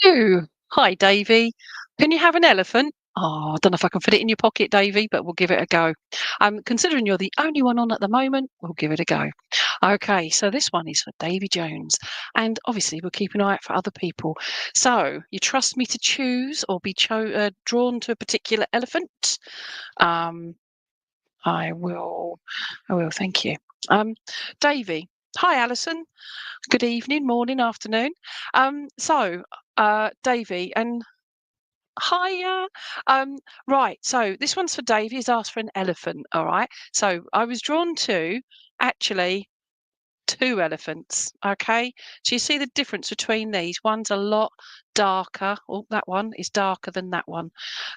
Oh, hi, Davy. Can you have an elephant? Oh, I don't know if I can fit it in your pocket, Davy, but we'll give it a go. Considering you're the only one on at the moment, we'll give it a go. Okay, so this one is for Davy Jones, and obviously we'll keep an eye out for other people. So, you trust me to choose or be drawn to a particular elephant? Um, I will. I will. Thank you. Um, Davy. Hi, Alison. Good evening, morning, afternoon. Davy, and hiya. Right, so this one's for Davy. He's asked for an elephant. All right. So I was drawn to actually two elephants. Okay. So you see the difference between these? One's a lot darker. Oh, that one is darker than that one.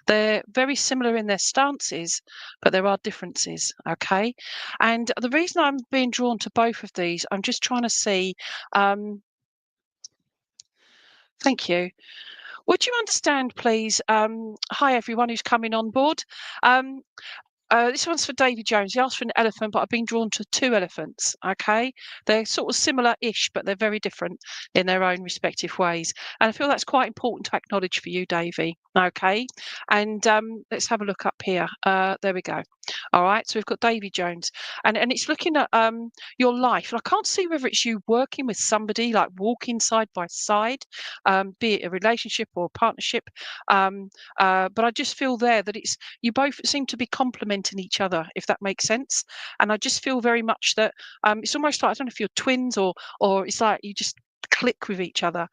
They're very similar in their stances, but there are differences. Okay. And the reason I'm being drawn to both of these, I'm just trying to see. Um, Thank you. Would you understand, please? Hi, everyone who's coming on board. Um, this one's for Davy Jones. He asked for an elephant, but I've been drawn to two elephants. Okay, they're sort of similar-ish, but they're very different in their own respective ways. And I feel that's quite important to acknowledge for you, Davy. Okay, and let's have a look up here. There we go. All right, so we've got Davy Jones, and it's looking at your life. And I can't see whether it's you working with somebody, like walking side by side, be it a relationship or a partnership. But I just feel there that it's you both seem to be complementing each other, if that makes sense. And I just feel very much that it's almost like I don't know if you're twins or it's like you just click with each other.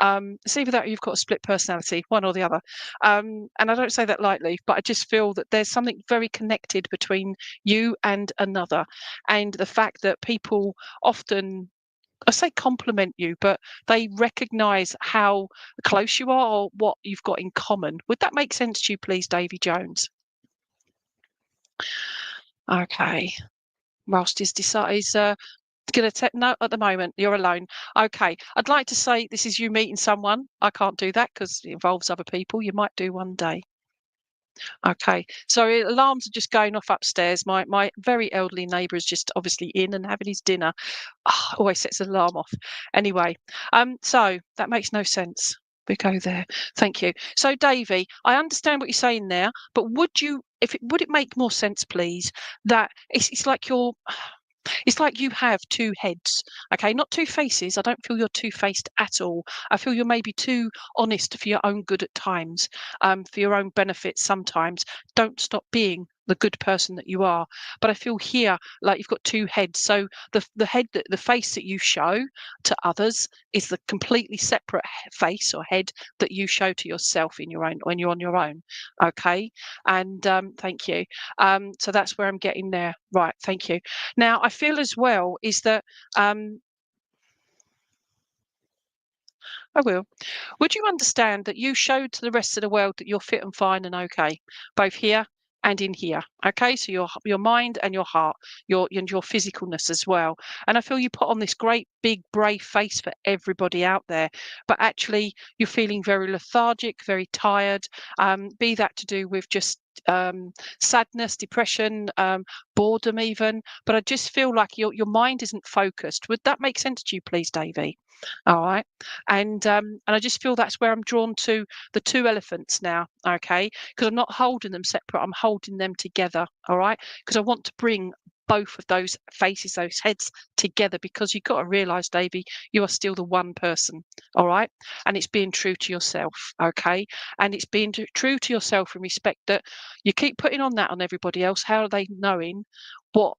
It's either that or you've got a split personality, one or the other. And I don't say that lightly, but I just feel that there's something very connected between you and another. And the fact that people often I say compliment you, but they recognize how close you are or what you've got in common. Would that make sense to you, please, Davy Jones? Okay. Whilst he's going to take no at the moment. You're alone. Okay. I'd like to say this is you meeting someone. I can't do that because it involves other people. You might do one day. Okay. So alarms are just going off upstairs. My very elderly neighbour is just obviously in and having his dinner. Always sets an alarm off. Anyway, so that makes no sense. We go there. Thank you. So, Davy, I understand what you're saying there, but would it make more sense, please, that it's like it's like you have two heads, okay? Not two faces. I don't feel you're two-faced at all. I feel you're maybe too honest for your own good at times, for your own benefit sometimes. Don't stop being the good person that you are. But I feel here like you've got two heads. So the face that you show to others is the completely separate face or head that you show to yourself in your own when you're on your own. Okay. And thank you. So that's where I'm getting there. Right. Thank you. Now, I feel as well is that I will. Would you understand that you showed to the rest of the world that you're fit and fine and okay, both here and in here? Okay, so your mind and your heart, your physicalness as well. And I feel you put on this great big brave face for everybody out there, but actually you're feeling very lethargic, very tired. Be that to do with just sadness, depression, boredom, even. But I just feel like your mind isn't focused. Would that make sense to you, please, Davy? All right. And I just feel that's where I'm drawn to the two elephants now, okay? Because I'm not holding them separate, I'm holding them together, all right? Because I want to bring both of those faces, those heads together, because you've got to realize, Davy, you are still the one person, all right? And it's being true to yourself, okay? And it's being true to yourself in respect that you keep putting on that on everybody else. How are they knowing what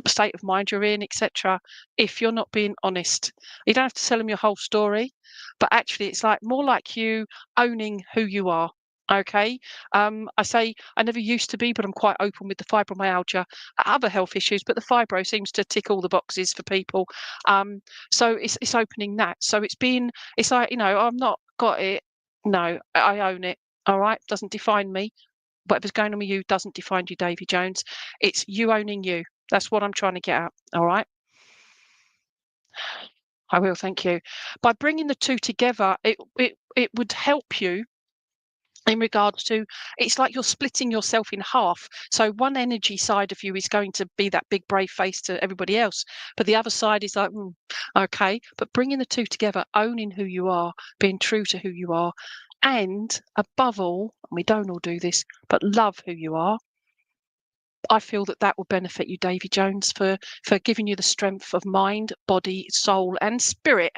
state of mind you're in, etc., if you're not being honest? You don't have to tell them your whole story, but actually it's like more like you owning who you are. Okay. I say I never used to be, but I'm quite open with the fibromyalgia, other health issues, but the fibro seems to tick all the boxes for people. So it's opening that. So it's like, I'm not got it. No, I own it. All right. Doesn't define me. Whatever's going on with you doesn't define you, Davy Jones. It's you owning you. That's what I'm trying to get at. All right. I will. Thank you. By bringing the two together, it would help you in regards to, it's like you're splitting yourself in half. So one energy side of you is going to be that big brave face to everybody else, but the other side is like, okay. But bringing the two together, owning who you are, being true to who you are, and above all, and we don't all do this, but love who you are. I feel that that will benefit you, Davy Jones, for giving you the strength of mind, body, soul, and spirit,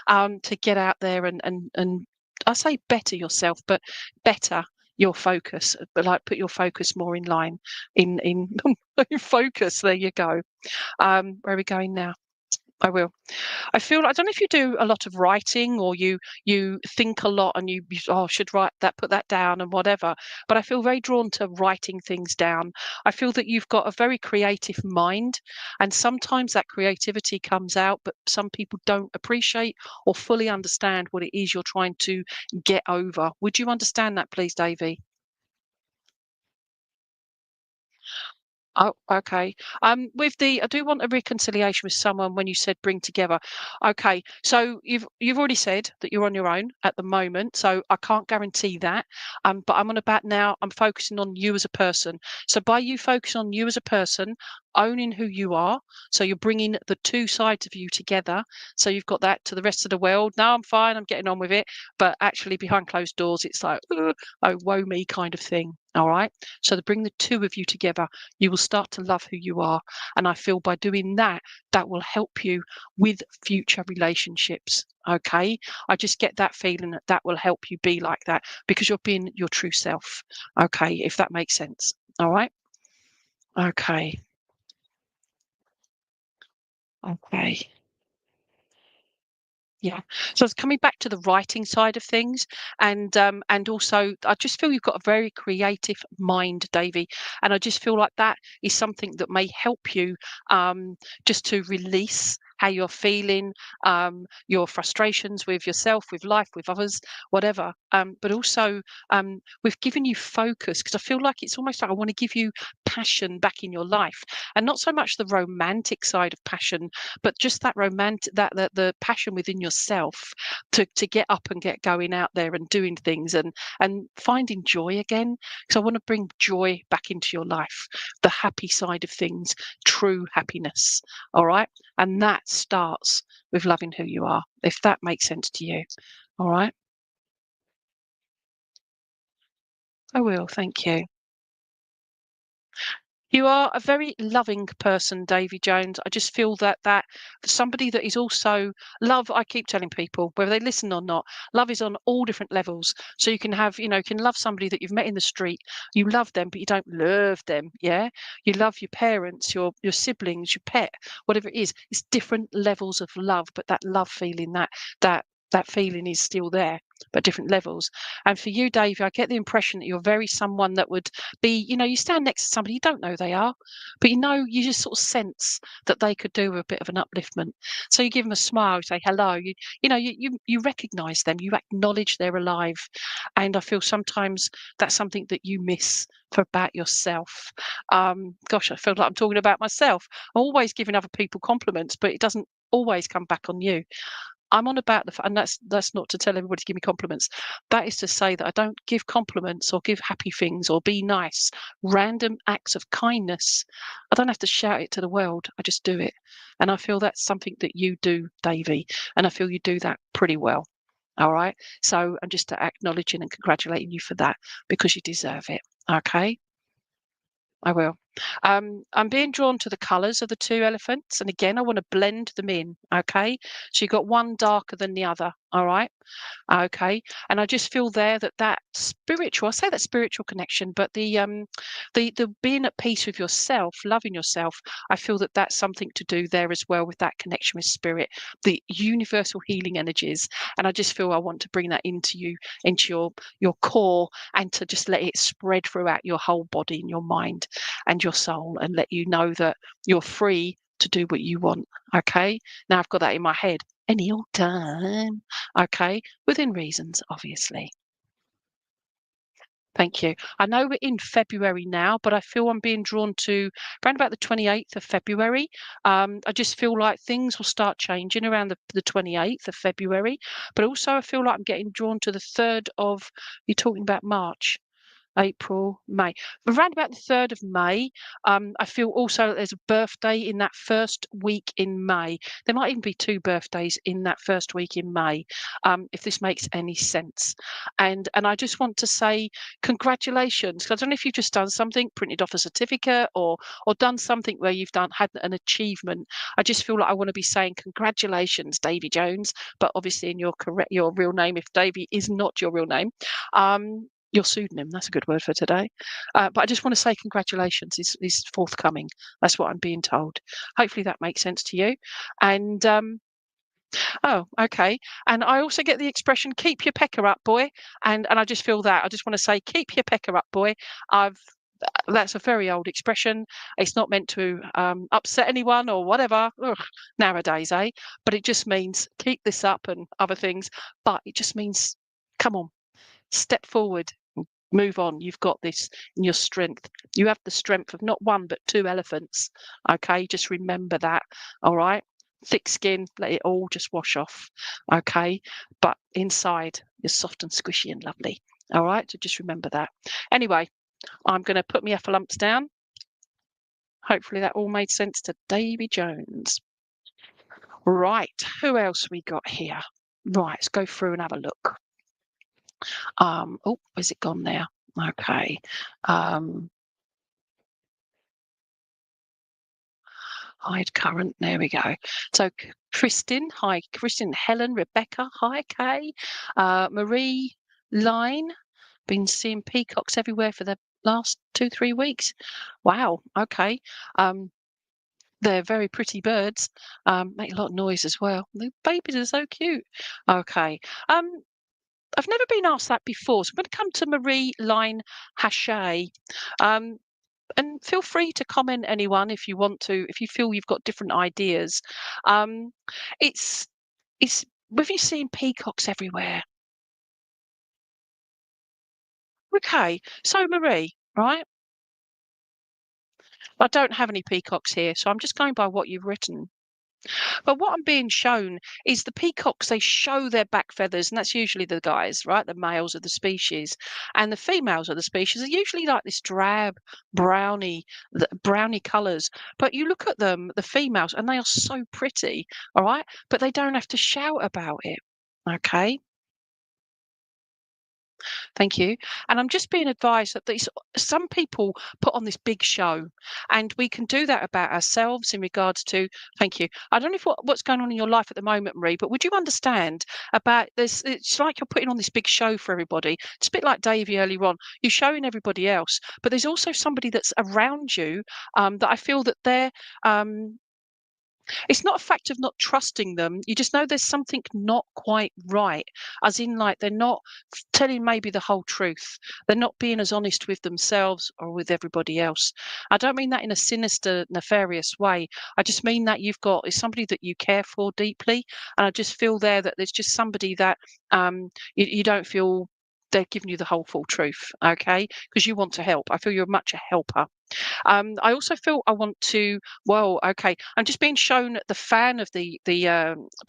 to get out there and I say better yourself, but better your focus, but like put your focus more in line in focus. There you go. Where are we going now? I will. I feel, I don't know if you do a lot of writing, or you think a lot and you oh, should write that, put that down and whatever, but I feel very drawn to writing things down. I feel that you've got a very creative mind, and sometimes that creativity comes out, but some people don't appreciate or fully understand what it is you're trying to get over. Would you understand that, please, Davy? Oh, okay. With the, I do want a reconciliation with someone when you said bring together. Okay, so you've already said that you're on your own at the moment, so I can't guarantee that. But I'm on about now. I'm focusing on you as a person. So by you focusing on you as a person, owning who you are, so you're bringing the two sides of you together. So you've got that to the rest of the world. No, I'm fine. I'm getting on with it. But actually, behind closed doors, it's like, oh, woe me kind of thing. All right. So to bring the two of you together, you will start to love who you are. And I feel by doing that, that will help you with future relationships. Okay. I just get that feeling that that will help you be like that, because you're being your true self. Okay. If that makes sense. All right. Okay. Okay. Yeah. So it's coming back to the writing side of things, and also I just feel you've got a very creative mind, Davy, and I just feel like that is something that may help you, just to release how you're feeling, your frustrations with yourself, with life, with others, whatever. But also, we've given you focus, because I feel like it's almost like I want to give you passion back in your life, and not so much the romantic side of passion, but just that romantic, that the passion within yourself to get up and get going out there and doing things, and finding joy again. Because I want to bring joy back into your life, the happy side of things, true happiness. All right. And that starts with loving who you are, if that makes sense to you. All right. I will. Thank you. You are a very loving person, Davy Jones. I just feel that somebody that is also love. I keep telling people, whether they listen or not, love is on all different levels. So you can have, you can love somebody that you've met in the street. You love them, but you don't love them. Yeah, you love your parents, your siblings, your pet, whatever it is. It's different levels of love, but that love feeling, that that feeling is still there, but different levels. And for you, Davy, I get the impression that you're very someone that would be, you stand next to somebody, you don't know who they are, but you just sort of sense that they could do a bit of an upliftment. So you give them a smile, you say hello, you recognize them, you acknowledge they're alive. And I feel sometimes that's something that you miss for about yourself. Gosh, I feel like I'm talking about myself. I'm always giving other people compliments, but it doesn't always come back on you. I'm on about and that's not to tell everybody to give me compliments. That is to say that I don't give compliments or give happy things or be nice. Random acts of kindness. I don't have to shout it to the world. I just do it. And I feel that's something that you do, Davy. And I feel you do that pretty well. All right. So I'm just acknowledging and congratulating you for that, because you deserve it. Okay. I will. I'm being drawn to the colours of the two elephants, and again, I want to blend them in. Okay, so you've got one darker than the other. All right. Okay. And I just feel there that spiritual, I say that spiritual connection, but the being at peace with yourself, loving yourself, I feel that that's something to do there as well with that connection with spirit, the universal healing energies. And I just feel I want to bring that into you, into your core, and to just let it spread throughout your whole body and your mind and your soul, and let you know that you're free to do what you want. Okay. Now I've got that in my head any old time. Okay, within reasons, obviously. Thank you. I know we're in February now, but I feel I'm being drawn to around about the 28th of February. I just feel like things will start changing around the 28th of February. But also, I feel like I'm getting drawn to the 3rd of, you're talking about March. April, May. Around about the 3rd of May, I feel also that there's a birthday in that first week in May. There might even be 2 birthdays in that first week in May, if this makes any sense. And I just want to say congratulations. 'Cause I don't know if you've just done something, printed off a certificate, or done something where you've had an achievement. I just feel like I want to be saying congratulations, Davy Jones, but obviously in your real name, if Davy is not your real name. Your pseudonym, that's a good word for today. But I just want to say congratulations is forthcoming. That's what I'm being told. Hopefully that makes sense to you. And oh, okay. And I also get the expression "keep your pecker up, boy." And I just feel that. I just want to say "keep your pecker up, boy." I've That's a very old expression. It's not meant to upset anyone or whatever. Ugh, nowadays, eh? But it just means keep this up and other things. But it just means come on, step forward, move on. You've got this in your strength. You have the strength of not one but 2 elephants. Okay, just remember that. All right, thick skin, let it all just wash off. Okay, but inside you're soft and squishy and lovely. All right, so just remember that. Anyway, I'm going to put my lumps down. Hopefully that all made sense to Davy Jones. Right, who else we got here? Right, let's go through and have a look. Oh, where's it gone now? Okay. Hide current. There we go. So Kristin, hi. Kristin, Helen, Rebecca, hi. Kay, Marie, Line. Been seeing peacocks everywhere for the last 2-3 weeks. Wow. Okay. They're very pretty birds. Make a lot of noise as well. The babies are so cute. Okay. I've never been asked that before, so I'm going to come to Marie Line Hachet. And feel free to comment, anyone, if you want to, if you feel you've got different ideas. Um, it's it's have you seen peacocks everywhere? Okay, so Marie, right? I don't have any peacocks here, so I'm just going by what you've written. But what I'm being shown is the peacocks, they show their back feathers, and that's usually the guys, right? The males of the species. And the females of the species are usually like this drab, browny colours. But you look at them, the females, and they are so pretty, all right? But they don't have to shout about it. Okay. Thank you. And I'm just being advised that some people put on this big show, and we can do that about ourselves in regards to. Thank you. I don't know if what's going on in your life at the moment, Marie, but would you understand about this? It's like you're putting on this big show for everybody. It's a bit like Davey earlier on. You're showing everybody else, but there's also somebody that's around you that I feel that they're. It's not a fact of not trusting them. You just know there's something not quite right, as in, like, they're not telling maybe the whole truth. They're not being as honest with themselves or with everybody else. I don't mean that in a sinister, nefarious way. I just mean that is somebody that you care for deeply. And I just feel there that there's just somebody that you don't feel they're giving you the whole full truth, okay? Because you want to help. I feel you're much a helper. I also feel I want to. Well, okay. I'm just being shown the fan of the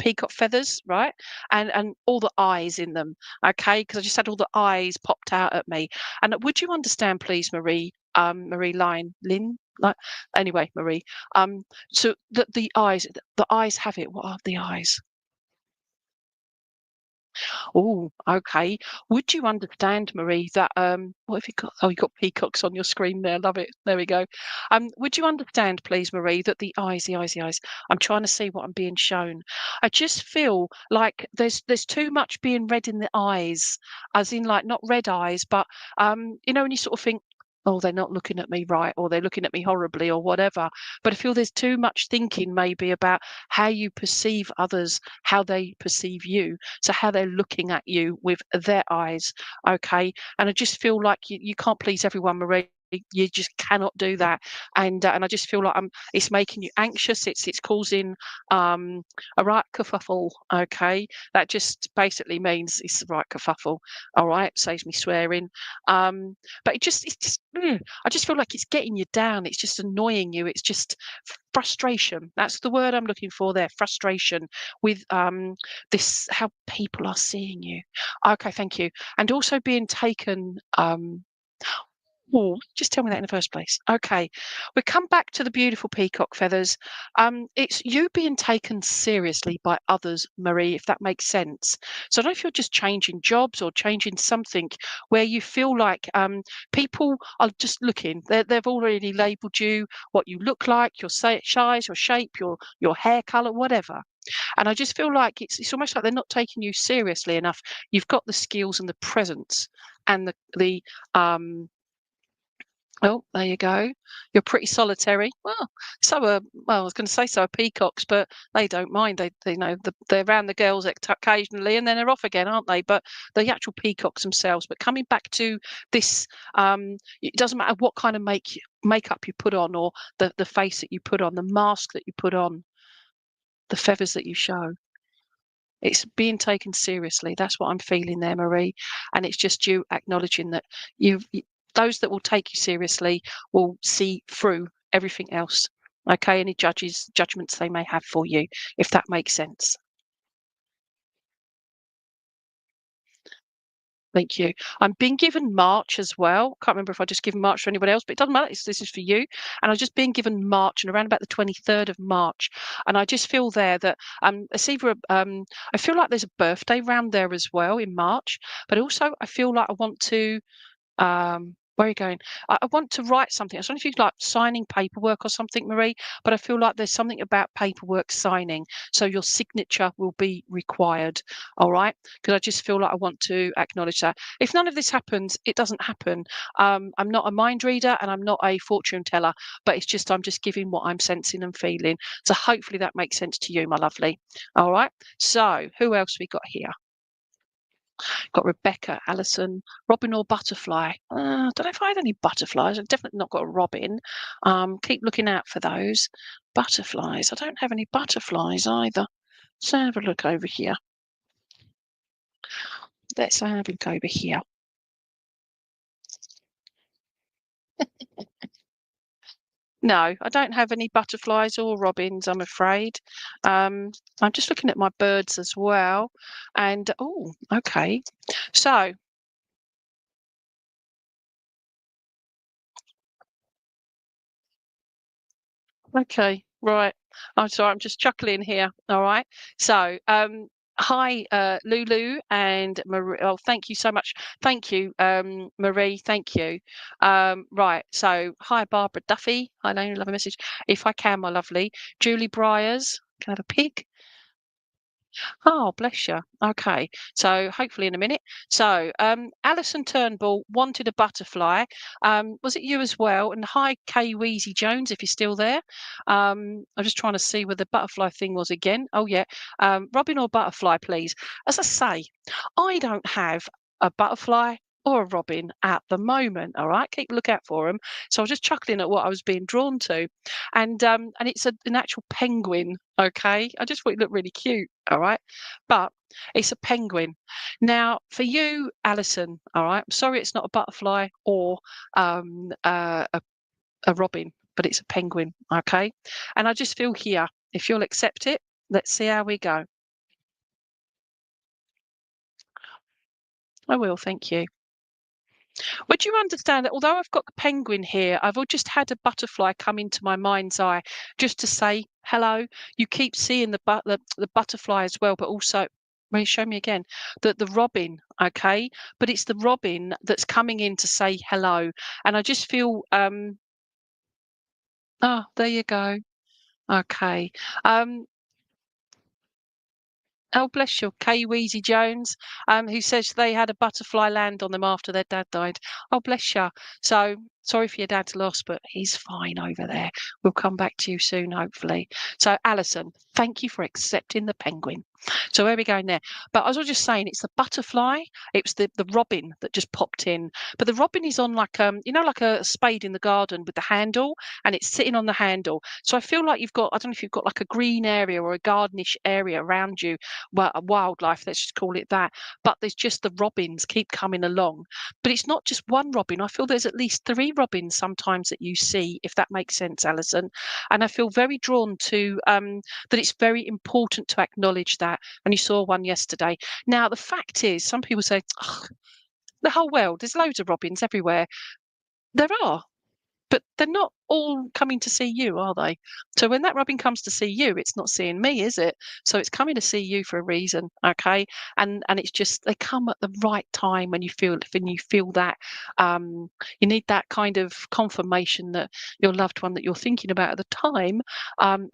peacock feathers, right, and all the eyes in them. Okay, because I just had all the eyes popped out at me. And would you understand, please, Marie? Marie Lynn. Like, anyway, Marie. So the eyes have it. What are the eyes? Oh, okay. Would you understand, Marie, that what have you got? Oh, you got peacocks on your screen there. Love it. There we go. Would you understand, please, Marie, that the eyes. I'm trying to see what I'm being shown. I just feel like there's too much being read in the eyes, as in, like, not red eyes, but when you sort of think, oh, they're not looking at me right, or they're looking at me horribly, or whatever. But I feel there's too much thinking maybe about how you perceive others, how they perceive you, so how they're looking at you with their eyes. Okay. And I just feel like you can't please everyone, Marie. you just cannot do that. And I just feel like it's making you anxious. It's causing a right kerfuffle. Okay, that just basically means it's the right kerfuffle. All right, saves me swearing. But it's just I just feel like it's getting you down. It's just annoying you. It's just frustration. That's the word I'm looking for there. Frustration with this, how people are seeing you. Okay, thank you. And also being taken. Oh, just tell me that in the first place. Okay, we come back to the beautiful peacock feathers. It's you being taken seriously by others, Marie, if that makes sense. So I don't know if you're just changing jobs or changing something where you feel like people are just looking. They've already labelled you, what you look like, your size, your shape, your hair colour, whatever. And I just feel like it's almost like they're not taking you seriously enough. You've got the skills and the presence and the oh, there you go. You're pretty solitary. Well, I was going to say so are peacocks, but they don't mind. They know they're around the girls occasionally, and then they're off again, aren't they? But the actual peacocks themselves. But coming back to this, it doesn't matter what kind of makeup you put on, or the face that you put on, the mask that you put on, the feathers that you show. It's being taken seriously. That's what I'm feeling there, Marie. And it's just you acknowledging that those that will take you seriously will see through everything else. Okay, any judgments they may have for you, if that makes sense. Thank you. I'm being given March as well. Can't remember if I just given March for anybody else, but it doesn't matter. This is for you. And I was just being given March and around about the 23rd of March. And I just feel there that it's either I feel like there's a birthday round there as well in March, but also I feel like I want to where are you going? I want to write something. I don't know if you like signing paperwork or something, Marie, but I feel like there's something about paperwork signing. So your signature will be required. All right. Because I just feel like I want to acknowledge that. If none of this happens, it doesn't happen. I'm not a mind reader and I'm not a fortune teller, but it's just I'm just giving what I'm sensing and feeling. So hopefully that makes sense to you, my lovely. All right. So who else we got here? Got Rebecca, Alison, Robin or Butterfly. Don't know if I had any butterflies. I've definitely not got a Robin. Keep looking out for those. Butterflies. I don't have any butterflies either. Let's have a look over here. Let's have a look over here. No, I don't have any butterflies or robins, I'm afraid. I'm just looking at my birds as well. And, oh, okay. So, okay, right. I'm sorry, I'm just chuckling here. All right. So, hi, Lulu and Marie. Oh, thank you so much. Thank you, Marie. Thank you. Right. So, hi, Barbara Duffy. I know you love a message. If I can, my lovely. Julie Briers. Can I have a pig? Oh, bless you. Okay. So hopefully in a minute. So Alison Turnbull wanted a butterfly. Was it you as well? And hi, Kay Weezy Jones, if you're still there. I'm just trying to see where the butterfly thing was again. Oh, yeah. Robin or butterfly, please. As I say, I don't have a butterfly or a robin at the moment. All right. Keep a lookout for them. So I was just chuckling at what I was being drawn to. And it's an actual penguin. Okay. I just thought it looked really cute. All right. But it's a penguin. Now, for you, Alison, all right, I'm sorry it's not a butterfly or um, uh, a, a robin, but it's a penguin. Okay. And I just feel here, if you'll accept it, let's see how we go. I will. Thank you. Would you understand that although I've got the penguin here, I've just had a butterfly come into my mind's eye just to say hello. You keep seeing the butterfly as well, but also, will you show me again? The robin, okay? But it's the robin that's coming in to say hello. And I just feel oh, there you go. Okay. Um, oh, bless you, Kay Weezy Jones, who says they had a butterfly land on them after their dad died. Oh, bless you. So Sorry for your dad's loss, but he's fine over there. We'll come back to you soon, hopefully. So, Alison, thank you for accepting the penguin. So, where are we going there? But as I was just saying, it's the butterfly. It was the robin that just popped in. But the robin is on like like a spade in the garden with the handle, and it's sitting on the handle. So I feel like you've got, I don't know if you've got like a green area or a gardenish area around you, well, wildlife, let's just call it that. But there's just the robins keep coming along. But it's not just one robin. I feel there's at least 3 robins sometimes that you see, if that makes sense, Alison. And I feel very drawn to that it's very important to acknowledge that. And you saw one yesterday. Now, the fact is, some people say, "Ugh, the whole world, there's loads of robins everywhere." There are. But they're not all coming to see you, are they? So when that robin comes to see you, it's not seeing me, is it? So it's coming to see you for a reason, okay? And it's just they come at the right time when you feel that you need that kind of confirmation that your loved one that you're thinking about at the time.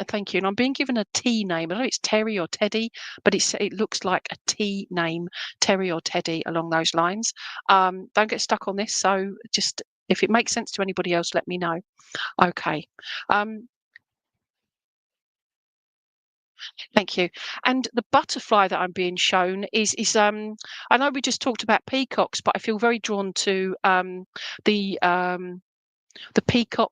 Thank you. And I'm being given a T name. I don't know it's Terry or Teddy, but it looks like a T name, Terry or Teddy, along those lines. Don't get stuck on this. So just if it makes sense to anybody else, let me know. Okay. Thank you. And the butterfly that I'm being shown is I know we just talked about peacocks, but I feel very drawn to the um the peacock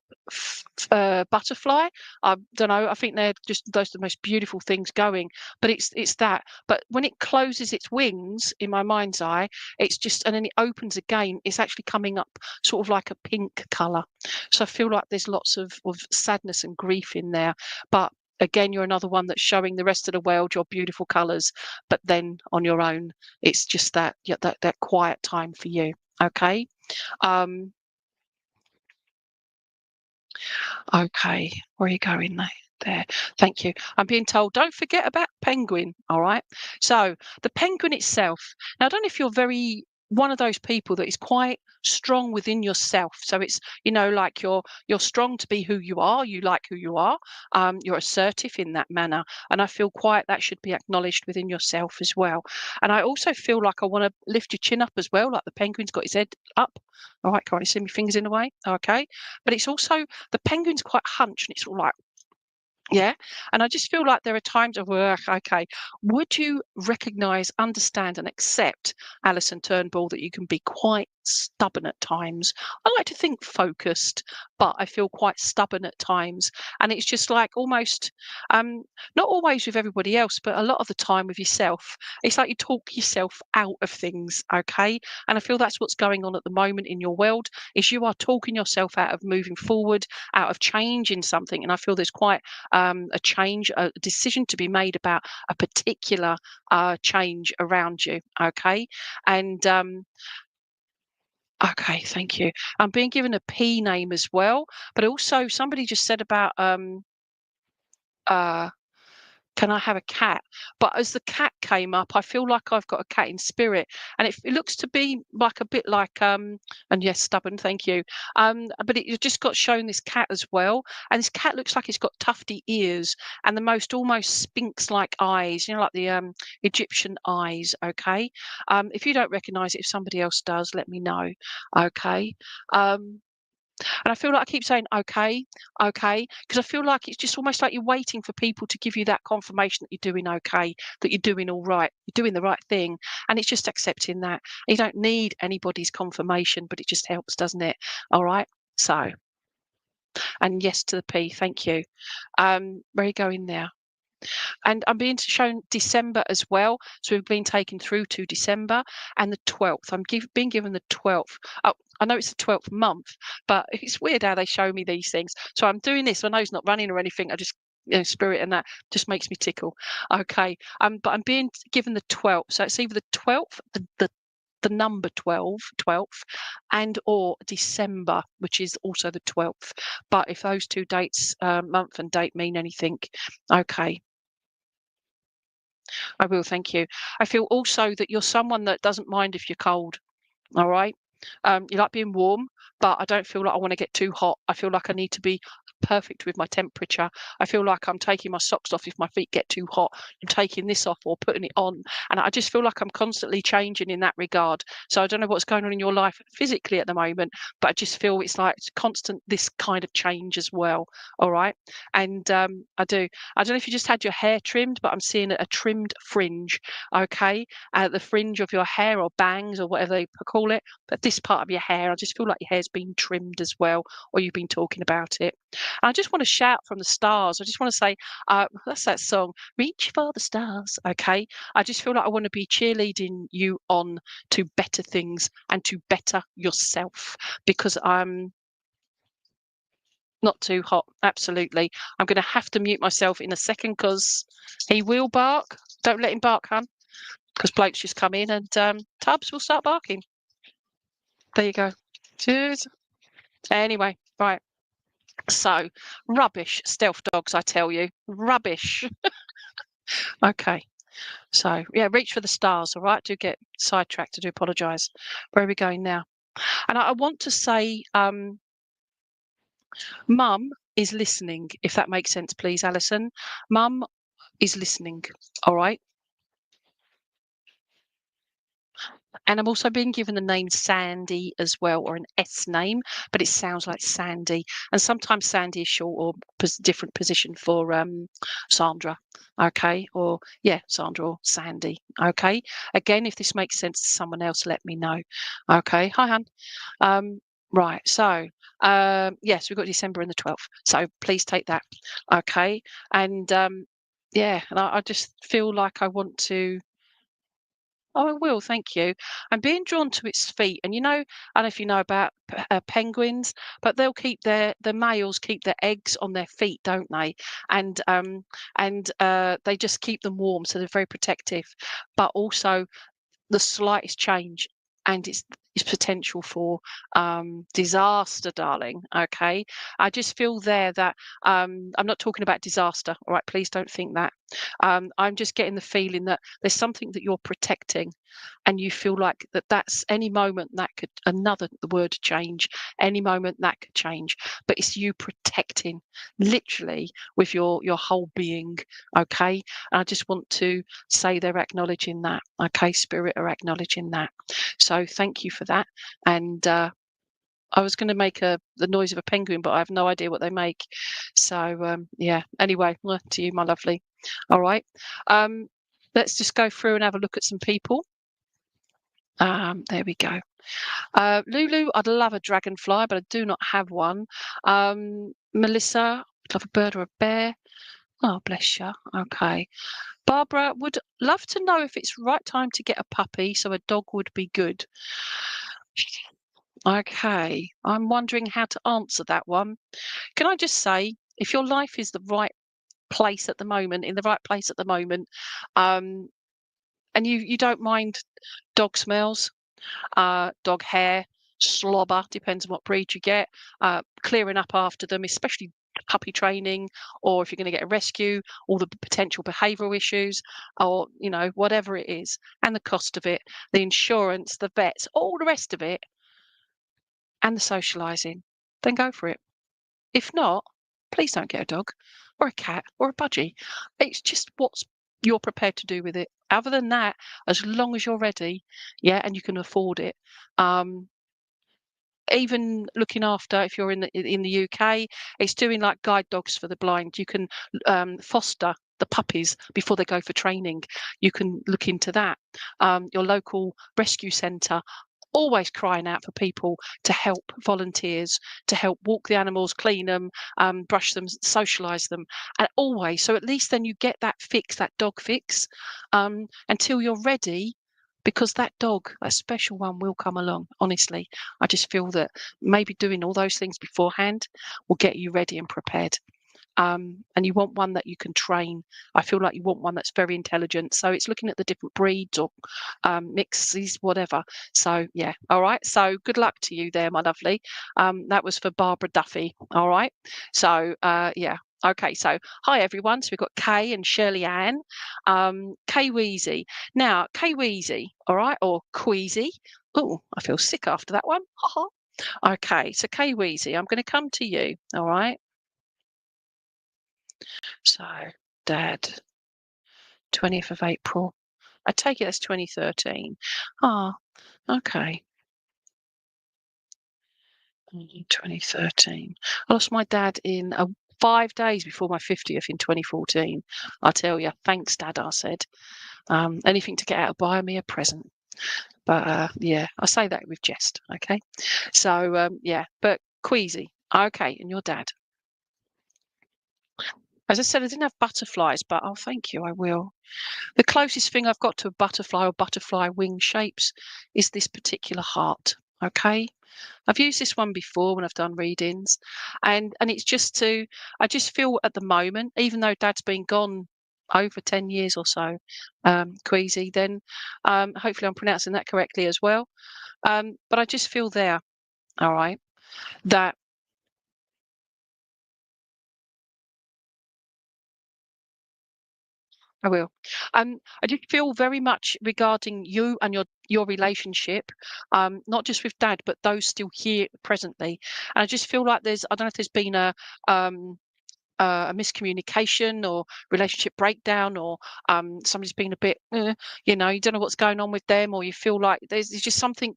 butterfly. I don't know. I think they're just those are the most beautiful things going. But it's that. But when it closes its wings, in my mind's eye, it's just and then it opens again. It's actually coming up sort of like a pink colour. So I feel like there's lots of sadness and grief in there. But again, you're another one that's showing the rest of the world your beautiful colours. But then on your own, it's just that quiet time for you. Okay. Um, Okay, where are you going there? Thank you. I'm being told, don't forget about penguin. All right. So the penguin itself. Now, I don't know if you're very one of those people that is quite strong within yourself. So it's like you're strong to be who you are. You like who you are. You're assertive in that manner, and I feel quite that should be acknowledged within yourself as well. And I also feel like I want to lift your chin up as well, like the penguin's got his head up. All right, can't you see my fingers in the way? Okay, but it's also the penguin's quite hunched and it's all like, yeah. And I just feel like there are times of work, okay, would you recognize, understand, and accept, Alison Turnbull, that you can be quite stubborn at times? I like to think focused, but I feel quite stubborn at times. And it's just like almost, not always with everybody else, but a lot of the time with yourself. It's like you talk yourself out of things, okay? And I feel that's what's going on at the moment in your world, is you are talking yourself out of moving forward, out of changing something. And I feel there's quite a change, a decision to be made about a particular change around you. Okay. And okay, thank you. I'm being given a P name as well, but also somebody just said about uh, can I have a cat? But as the cat came up, I feel like I've got a cat in spirit, and it looks to be like a bit like and yes, stubborn. Thank you. But it just got shown this cat as well, and this cat looks like it's got tufty ears and the most almost sphinx-like eyes. Like the Egyptian eyes. Okay. If you don't recognise it, if somebody else does, let me know. Okay. Um, and I feel like I keep saying, okay, okay, because I feel like it's just almost like you're waiting for people to give you that confirmation that you're doing okay, that you're doing all right, you're doing the right thing. And it's just accepting that. You don't need anybody's confirmation, but it just helps, doesn't it? All right. So, and yes to the P, thank you. Where are you going now? And I'm being shown December as well. So we've been taken through to December and the 12th. Being given the 12th. Oh, I know it's the 12th month, but it's weird how they show me these things. So I'm doing this. I know it's not running or anything. I just, spirit and that just makes me tickle. Okay. But I'm being given the 12th. So it's either the 12th, the number 12, 12th, and or December, which is also the 12th. But if those two dates, month and date, mean anything, okay. I will, thank you. I feel also that you're someone that doesn't mind if you're cold. All right. You like being warm, but I don't feel like I want to get too hot. I feel like I need to be perfect with my temperature. I feel like I'm taking my socks off if my feet get too hot. I'm taking this off or putting it on. And I just feel like I'm constantly changing in that regard. So I don't know what's going on in your life physically at the moment, but I just feel it's like constant this kind of change as well. All right. And I don't know if you just had your hair trimmed, but I'm seeing a trimmed fringe. Okay. The fringe of your hair or bangs or whatever they call it. But this part of your hair, I just feel like your hair's been trimmed as well, or you've been talking about it. And I just want to shout from the stars. I just want to say, that's that song, Reach for the Stars. Okay. I just feel like I want to be cheerleading you on to better things and to better yourself, because I'm not too hot. Absolutely. I'm going to have to mute myself in a second because he will bark. Don't let him bark, hun, because blokes just come in and Tubbs will start barking. There you go. Cheers. Anyway, right. So, rubbish stealth dogs, I tell you. Rubbish. Okay. So, yeah, reach for the stars, all right? Do get sidetracked. I do apologise. Where are we going now? And I want to say, Mum is listening, if that makes sense, please, Alison. Mum is listening, all right? And I'm also being given the name Sandy as well, or an S name, but it sounds like Sandy. And sometimes Sandy is short or different position for Sandra. Okay. Or yeah, Sandra or Sandy. Okay. Again, if this makes sense to someone else, let me know. Okay. Hi, hun. Right. So yes, we've got December and the 12th. So please take that. Okay. And yeah, and I just feel like I want to. Oh, I will, thank you. I'm being drawn to its feet, and I don't know if you know about penguins, but they'll keep the males keep their eggs on their feet, don't they? And they just keep them warm, so they're very protective. But also, the slightest change and it's potential for disaster, darling. Okay, I just feel there that I'm not talking about disaster, all right? Please don't think that. I'm just getting the feeling that there's something that you're protecting, and you feel like that's any moment that could the word change, any moment that could change, but it's you protecting literally with your whole being. Okay, and I just want to say they're acknowledging that. Okay, spirit are acknowledging that. So thank you for that. And I was going to make the noise of a penguin, but I have no idea what they make. So yeah. Anyway, to you, my lovely. All right. Let's just go through and have a look at some people. There we go. Lulu, I'd love a dragonfly, but I do not have one. Melissa, I'd love a bird or a bear. Oh, bless you. Okay. Barbara, would love to know if it's right time to get a puppy, so a dog would be good. Okay. I'm wondering how to answer that one. Can I just say, if your life is the right place at the moment, in the right place at the moment, and you don't mind dog smells, dog hair, slobber, depends on what breed you get, clearing up after them, especially puppy training, or if you're going to get a rescue, all the potential behavioural issues, or whatever it is, and the cost of it, the insurance, the vets, all the rest of it, and the socialising, then go for it. If not, please don't get a dog or a cat or a budgie. It's just what's you're prepared to do with it. Other than that, as long as you're ready, yeah, and you can afford it. Even looking after, if you're in the UK, it's doing like guide dogs for the blind. You can foster the puppies before they go for training. You can look into that. Your local rescue centre, always crying out for people to help, volunteers to help walk the animals, clean them, brush them, socialise them, and always. So at least then you get that fix, that dog fix, until you're ready. Because that dog, that special one, will come along. Honestly, I just feel that maybe doing all those things beforehand will get you ready and prepared. And you want one that you can train. I feel like you want one that's very intelligent. So it's looking at the different breeds or mixes, whatever. So yeah, all right. So good luck to you there, my lovely. That was for Barbara Duffy. All right. So yeah. Okay, so hi everyone. So we've got Kay and Shirley Ann. Kay Weezy. Now, Kay Weezy, all right, or Queasy. Oh, I feel sick after that one. Okay, so Kay Weezy, I'm going to come to you, all right? So, Dad, 20th of April. I take it as 2013. Ah, okay. 2013. I lost my dad in 5 days before my 50th in 2014. I tell you, thanks, Dad, I said. Anything to get out of buying me a present. But yeah, I say that with jest, okay? So yeah, but queasy. Okay, and your dad. As I said, I didn't have butterflies, but oh, thank you, I will. The closest thing I've got to a butterfly or butterfly wing shapes is this particular heart, okay? I've used this one before when I've done readings, and it's just to I just feel at the moment, even though Dad's been gone over 10 years or so, queasy, then hopefully I'm pronouncing that correctly as well. But I just feel there, all right, that I will. I just feel very much regarding you and your relationship, not just with Dad, but those still here presently. And I just feel like I don't know if there's been um, a miscommunication or relationship breakdown, or somebody's been a bit, you don't know what's going on with them, or you feel like there's just something.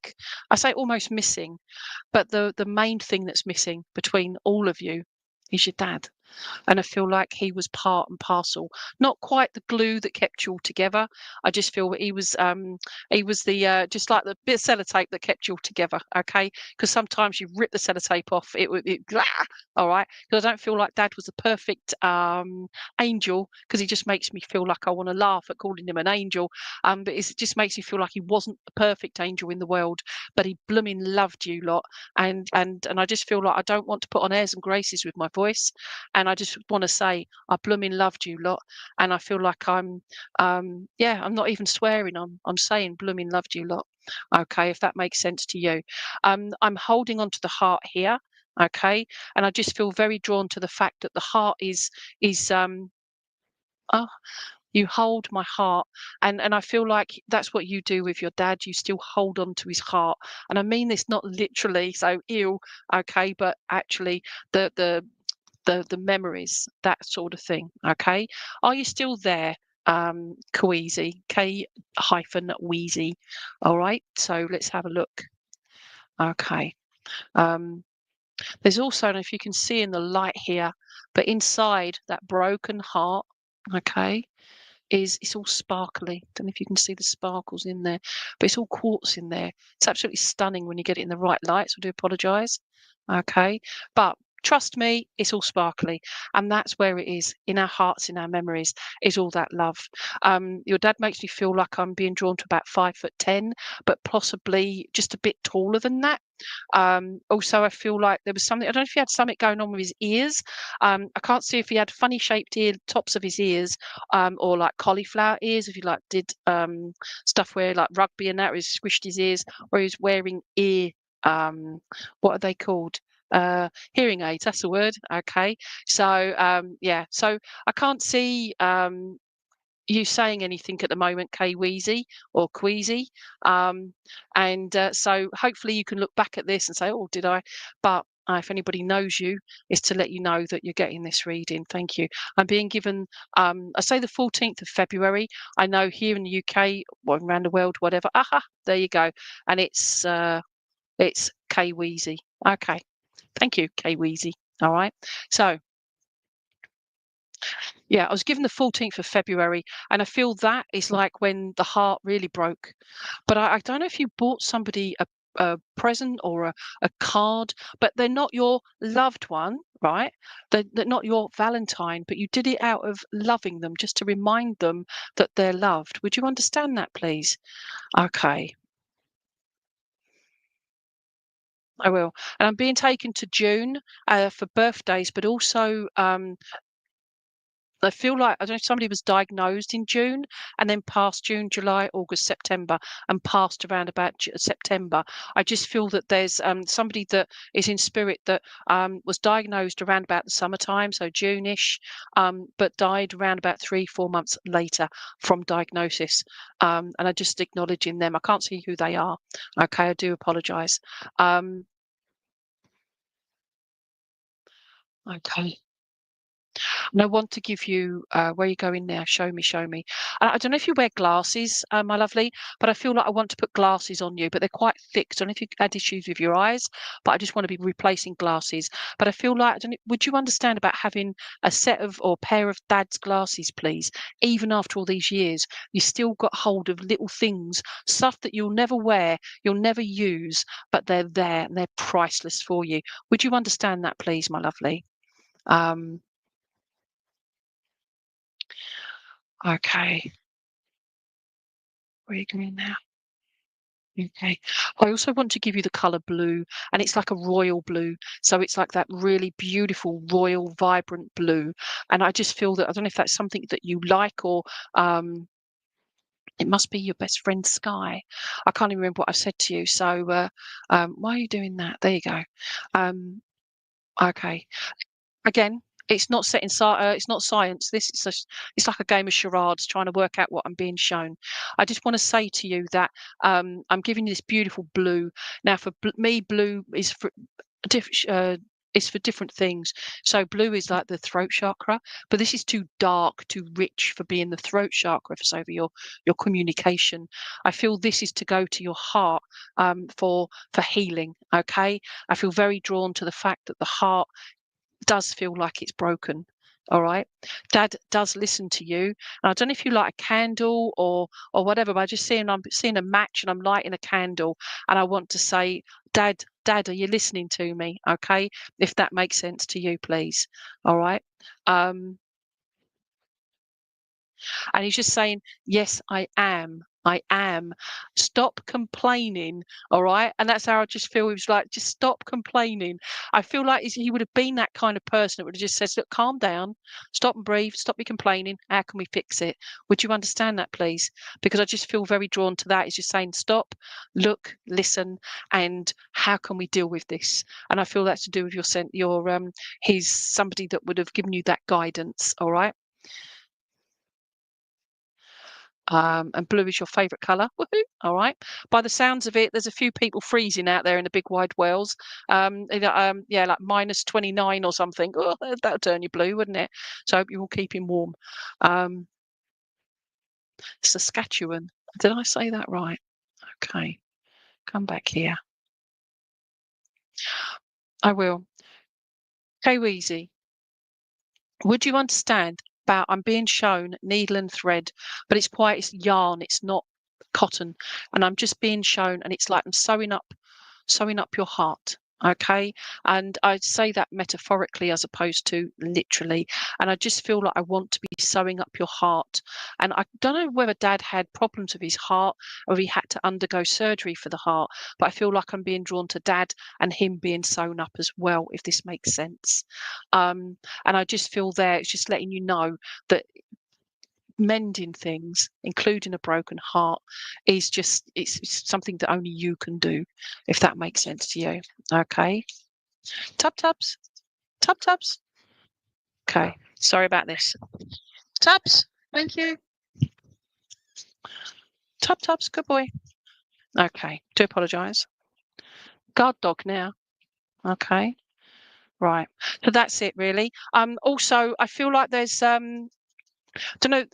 I say almost missing, but the main thing that's missing between all of you is your dad. And I feel like he was part and parcel, not quite the glue that kept you all together. I just feel that he was the just like the bit of sellotape that kept you all together. Okay, because sometimes you rip the sellotape off, it would all right. Because I don't feel like Dad was a perfect angel, because he just makes me feel like I want to laugh at calling him an angel. But it just makes me feel like he wasn't a perfect angel in the world, but he blooming loved you lot. And I just feel like I don't want to put on airs and graces with my voice, and I just want to say I blooming loved you lot, and I feel like yeah, I'm not even swearing. I'm saying blooming loved you lot. Okay, if that makes sense to you. I'm holding on to the heart here. Okay, and I just feel very drawn to the fact that the heart is oh, you hold my heart, and I feel like that's what you do with your dad. You still hold on to his heart, and I mean this not literally, so ill, okay, but actually the memories, that sort of thing. Okay, are you still there, Kweezy? K hyphen Wheezy. All right, so let's have a look. Okay. Um, there's also, I don't know if you can see in the light here, but inside that broken heart, okay, is it's all sparkly. Don't know if you can see the sparkles in there, but it's all quartz in there. It's absolutely stunning when you get it in the right light. So I do apologise. Okay, but trust me, it's all sparkly, and that's where it is in our hearts, in our memories, is all that love. Your dad makes me feel like I'm being drawn to about 5'10", but possibly just a bit taller than that. Also, I feel like there was something. I don't know if he had something going on with his ears. I can't see if he had funny shaped ear tops of his ears, or like cauliflower ears. If he like did stuff where like rugby and that, where he squished his ears, or he was wearing ear. What are they called? Hearing aids. That's the word. Okay. So yeah. So I can't see you saying anything at the moment, K Wheezy or Queasy. And so hopefully you can look back at this and say, oh, did I? But if anybody knows you, is to let you know that you're getting this reading. Thank you. I'm being given, I say the 14th of February. I know here in the UK, well, around the world, whatever. Aha, there you go. And it's K Wheezy. Okay. Thank you, K Wheezy. All right. So yeah, I was given the 14th of February, and I feel that is like when the heart really broke. But I don't know if you bought somebody a present or a card, but they're not your loved one, right? They're not your Valentine, but you did it out of loving them, just to remind them that they're loved. Would you understand that, please? Okay, I will. And I'm being taken to June for birthdays, but also I feel like I don't know if somebody was diagnosed in June and then passed June, July, August, September, and passed around about September. I just feel that there's somebody that is in spirit that was diagnosed around about the summertime, so June-ish, but died around about 3-4 months later from diagnosis. And I just acknowledging them. I can't see who they are. Okay, I do apologise. Um, okay. And I want to give you, where are you going now? Show me, show me. I don't know if you wear glasses, my lovely, but I feel like I want to put glasses on you, but they're quite thick. So I don't know if you had issues with your eyes, but I just want to be replacing glasses. But I feel like, I don't know, would you understand about having a set of or pair of dad's glasses, please? Even after all these years, you still got hold of little things, stuff that you'll never wear, you'll never use, but they're there and they're priceless for you. Would you understand that, please, my lovely? Okay. Where are you going now? Okay. I also want to give you the color blue, and it's like a royal blue. So it's like that really beautiful, royal, vibrant blue. And I just feel that I don't know if that's something that you like or it must be your best friend's sky. I can't even remember what I said to you. So why are you doing that? There you go. Um, okay. Again, it's not set in it's not science. This is it's like a game of charades trying to work out what I'm being shown. I just want to say to you that I'm giving you this beautiful blue. Now, for me, blue is for is for different things. So blue is like the throat chakra, but this is too dark, too rich for being the throat chakra. If it's over your communication, I feel this is to go to your heart for healing. Okay, I feel very drawn to the fact that the heart does feel like it's broken. All right. Dad does listen to you. And I don't know if you light a candle or whatever, but I'm seeing a match and I'm lighting a candle. And I want to say, Dad, are you listening to me? Okay. If that makes sense to you, please. All right. Um, and he's just saying, yes, I am. I am. Stop complaining. All right. And that's how I just feel. He was like, just stop complaining. I feel like he would have been that kind of person that would have just said, look, calm down, stop and breathe, stop me complaining. How can we fix it? Would you understand that, please? Because I just feel very drawn to that. He's just saying, stop, look, listen, and how can we deal with this? And I feel that's to do with he's somebody that would have given you that guidance. All right. And blue is your favourite colour. Woohoo! All right. By the sounds of it, there's a few people freezing out there in the big wide Wales. Yeah, like -29 or something. Oh, that would turn you blue, wouldn't it? So I hope you're all keeping warm. Um, Saskatchewan. Did I say that right? Okay. Come back here. I will. Okay, Weezy. Would you understand about I'm being shown needle and thread, but it's yarn, it's not cotton. And I'm just being shown, and it's like I'm sewing up your heart. Okay. And I say that metaphorically as opposed to literally. And I just feel like I want to be sewing up your heart. And I don't know whether Dad had problems with his heart or he had to undergo surgery for the heart, but I feel like I'm being drawn to Dad and him being sewn up as well, if this makes sense. And I just feel there, it's just letting you know that mending things, including a broken heart, is just it's something that only you can do, if that makes sense to you. Okay. Tubs. Tubs. Okay. Sorry about this. Tubs. Thank you. Tubs. Good boy. Okay. Do apologise. Guard dog now. Okay. Right. So that's it really. Also I feel like there's don't know.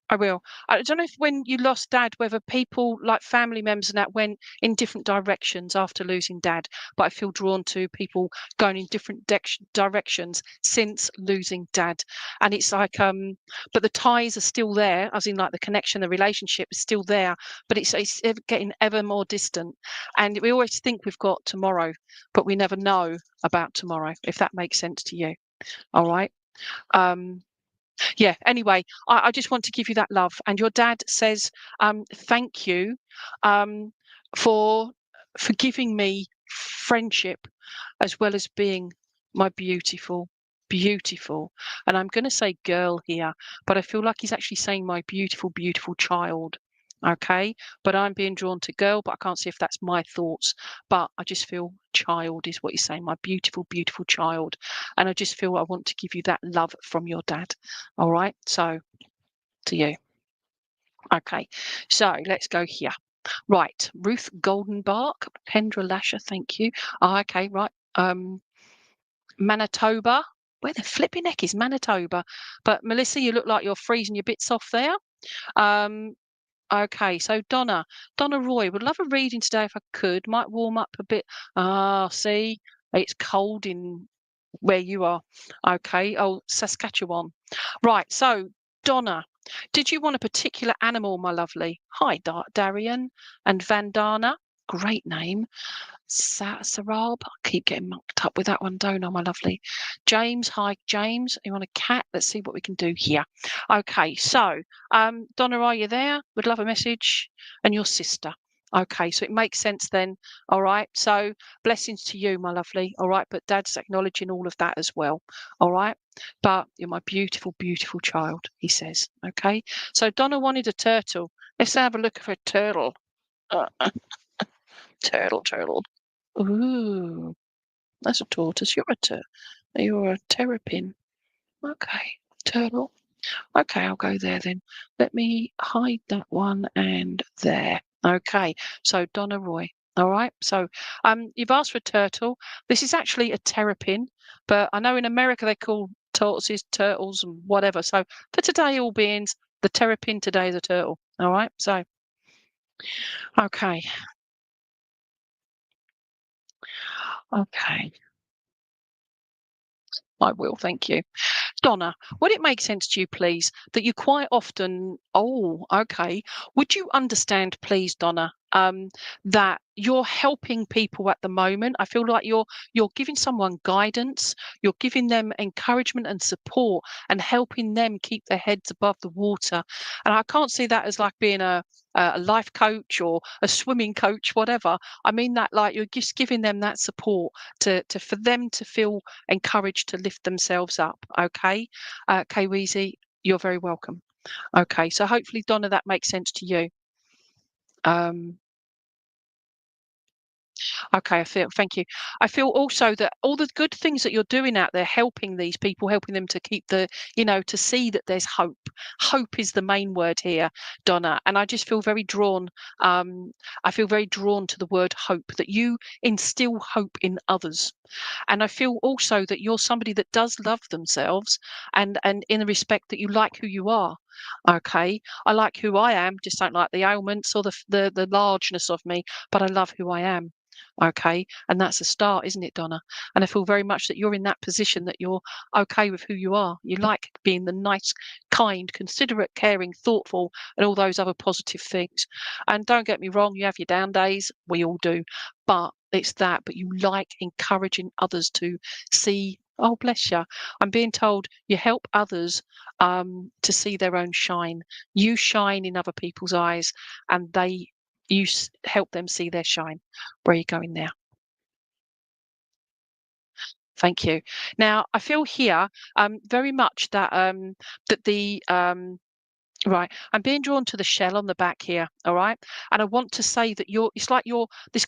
I will. I don't know if when you lost Dad, whether people like family members and that went in different directions after losing Dad. But I feel drawn to people going in different directions since losing Dad, and it's like but the ties are still there, as in like the connection, the relationship is still there, but it's getting ever more distant. And we always think we've got tomorrow, but we never know about tomorrow. If that makes sense to you. All right. Yeah, anyway, I just want to give you that love. And your dad says, thank you um, for giving me friendship as well as being my beautiful. And I'm going to say girl here, but I feel like he's actually saying my beautiful child. Okay, but I'm being drawn to girl, but I can't see if that's my thoughts. But I just feel child is what he's saying, my beautiful child. And I just feel I want to give you that love from your dad. All right, so to you. Okay, so let's go here. Right, Ruth Goldenbark, Kendra Lasher, thank you. Okay, right. Manitoba, Where the flipping heck is Manitoba? But Melissa, you look like you're freezing your bits off there. Um, okay, so Donna Roy, would love a reading today if I could. Might warm up a bit. Ah, see, it's cold in where you are. Okay. Oh, Saskatchewan. Right. So, Donna, did you want a particular animal, my lovely? Hi, Darian and Vandana. Great name. Sarab. I keep getting mucked up with that one, don't I, my lovely? James. Hi, James. You want a cat? Let's see what we can do here. Okay. So, Donna, are you there? Would love a message. And your sister. Okay, so it makes sense then. All right. So blessings to you, my lovely. All right. But Dad's acknowledging all of that as well. All right. But you're my beautiful, beautiful child, he says. Okay. So Donna wanted a turtle. Let's have a look at a turtle. Uh, turtle. Ooh, that's a tortoise. You're a terrapin. Okay. Turtle. Okay, I'll go there then. Let me hide that one and there. Okay, so Donna Roy. All right, so you've asked for a turtle. This is actually a terrapin, but I know in America they call tortoises turtles and whatever. So for today, all beings, the terrapin today is a turtle. All right, so okay, okay, I will. Thank you. Donna, would it make sense to you, please, that you quite often, oh, okay, would you understand, please, Donna, that you're helping people at the moment? I feel like you're giving someone guidance, you're giving them encouragement and support and helping them keep their heads above the water. And I can't see that as like being a life coach or a swimming coach, whatever. I mean that like you're just giving them that support to for them to feel encouraged to lift themselves up. Okay, Kay Weezy, you're very welcome. Okay, so hopefully, Donna, that makes sense to you. Um, Okay, thank you. I feel also that all the good things that you're doing out there, helping these people, helping them to keep to see that there's hope. Hope is the main word here, Donna. And I just feel very drawn. I feel very drawn to the word hope, that you instill hope in others. And I feel also that you're somebody that does love themselves and in the respect that you like who you are. Okay. I like who I am, just don't like the ailments or the largeness of me, but I love who I am. Okay. And that's a start, isn't it, Donna? And I feel very much that you're in that position that you're okay with who you are. You like being the nice, kind, considerate, caring, thoughtful, and all those other positive things. And don't get me wrong, you have your down days. We all do. But it's that, but you like encouraging others to see. Oh, bless you. I'm being told you help others to see their own shine. You shine in other people's eyes, and help them see their shine. Where are you going now? Thank you. Now, I feel here very much that the right. I'm being drawn to the shell on the back here, all right? And I want to say that it's like you're this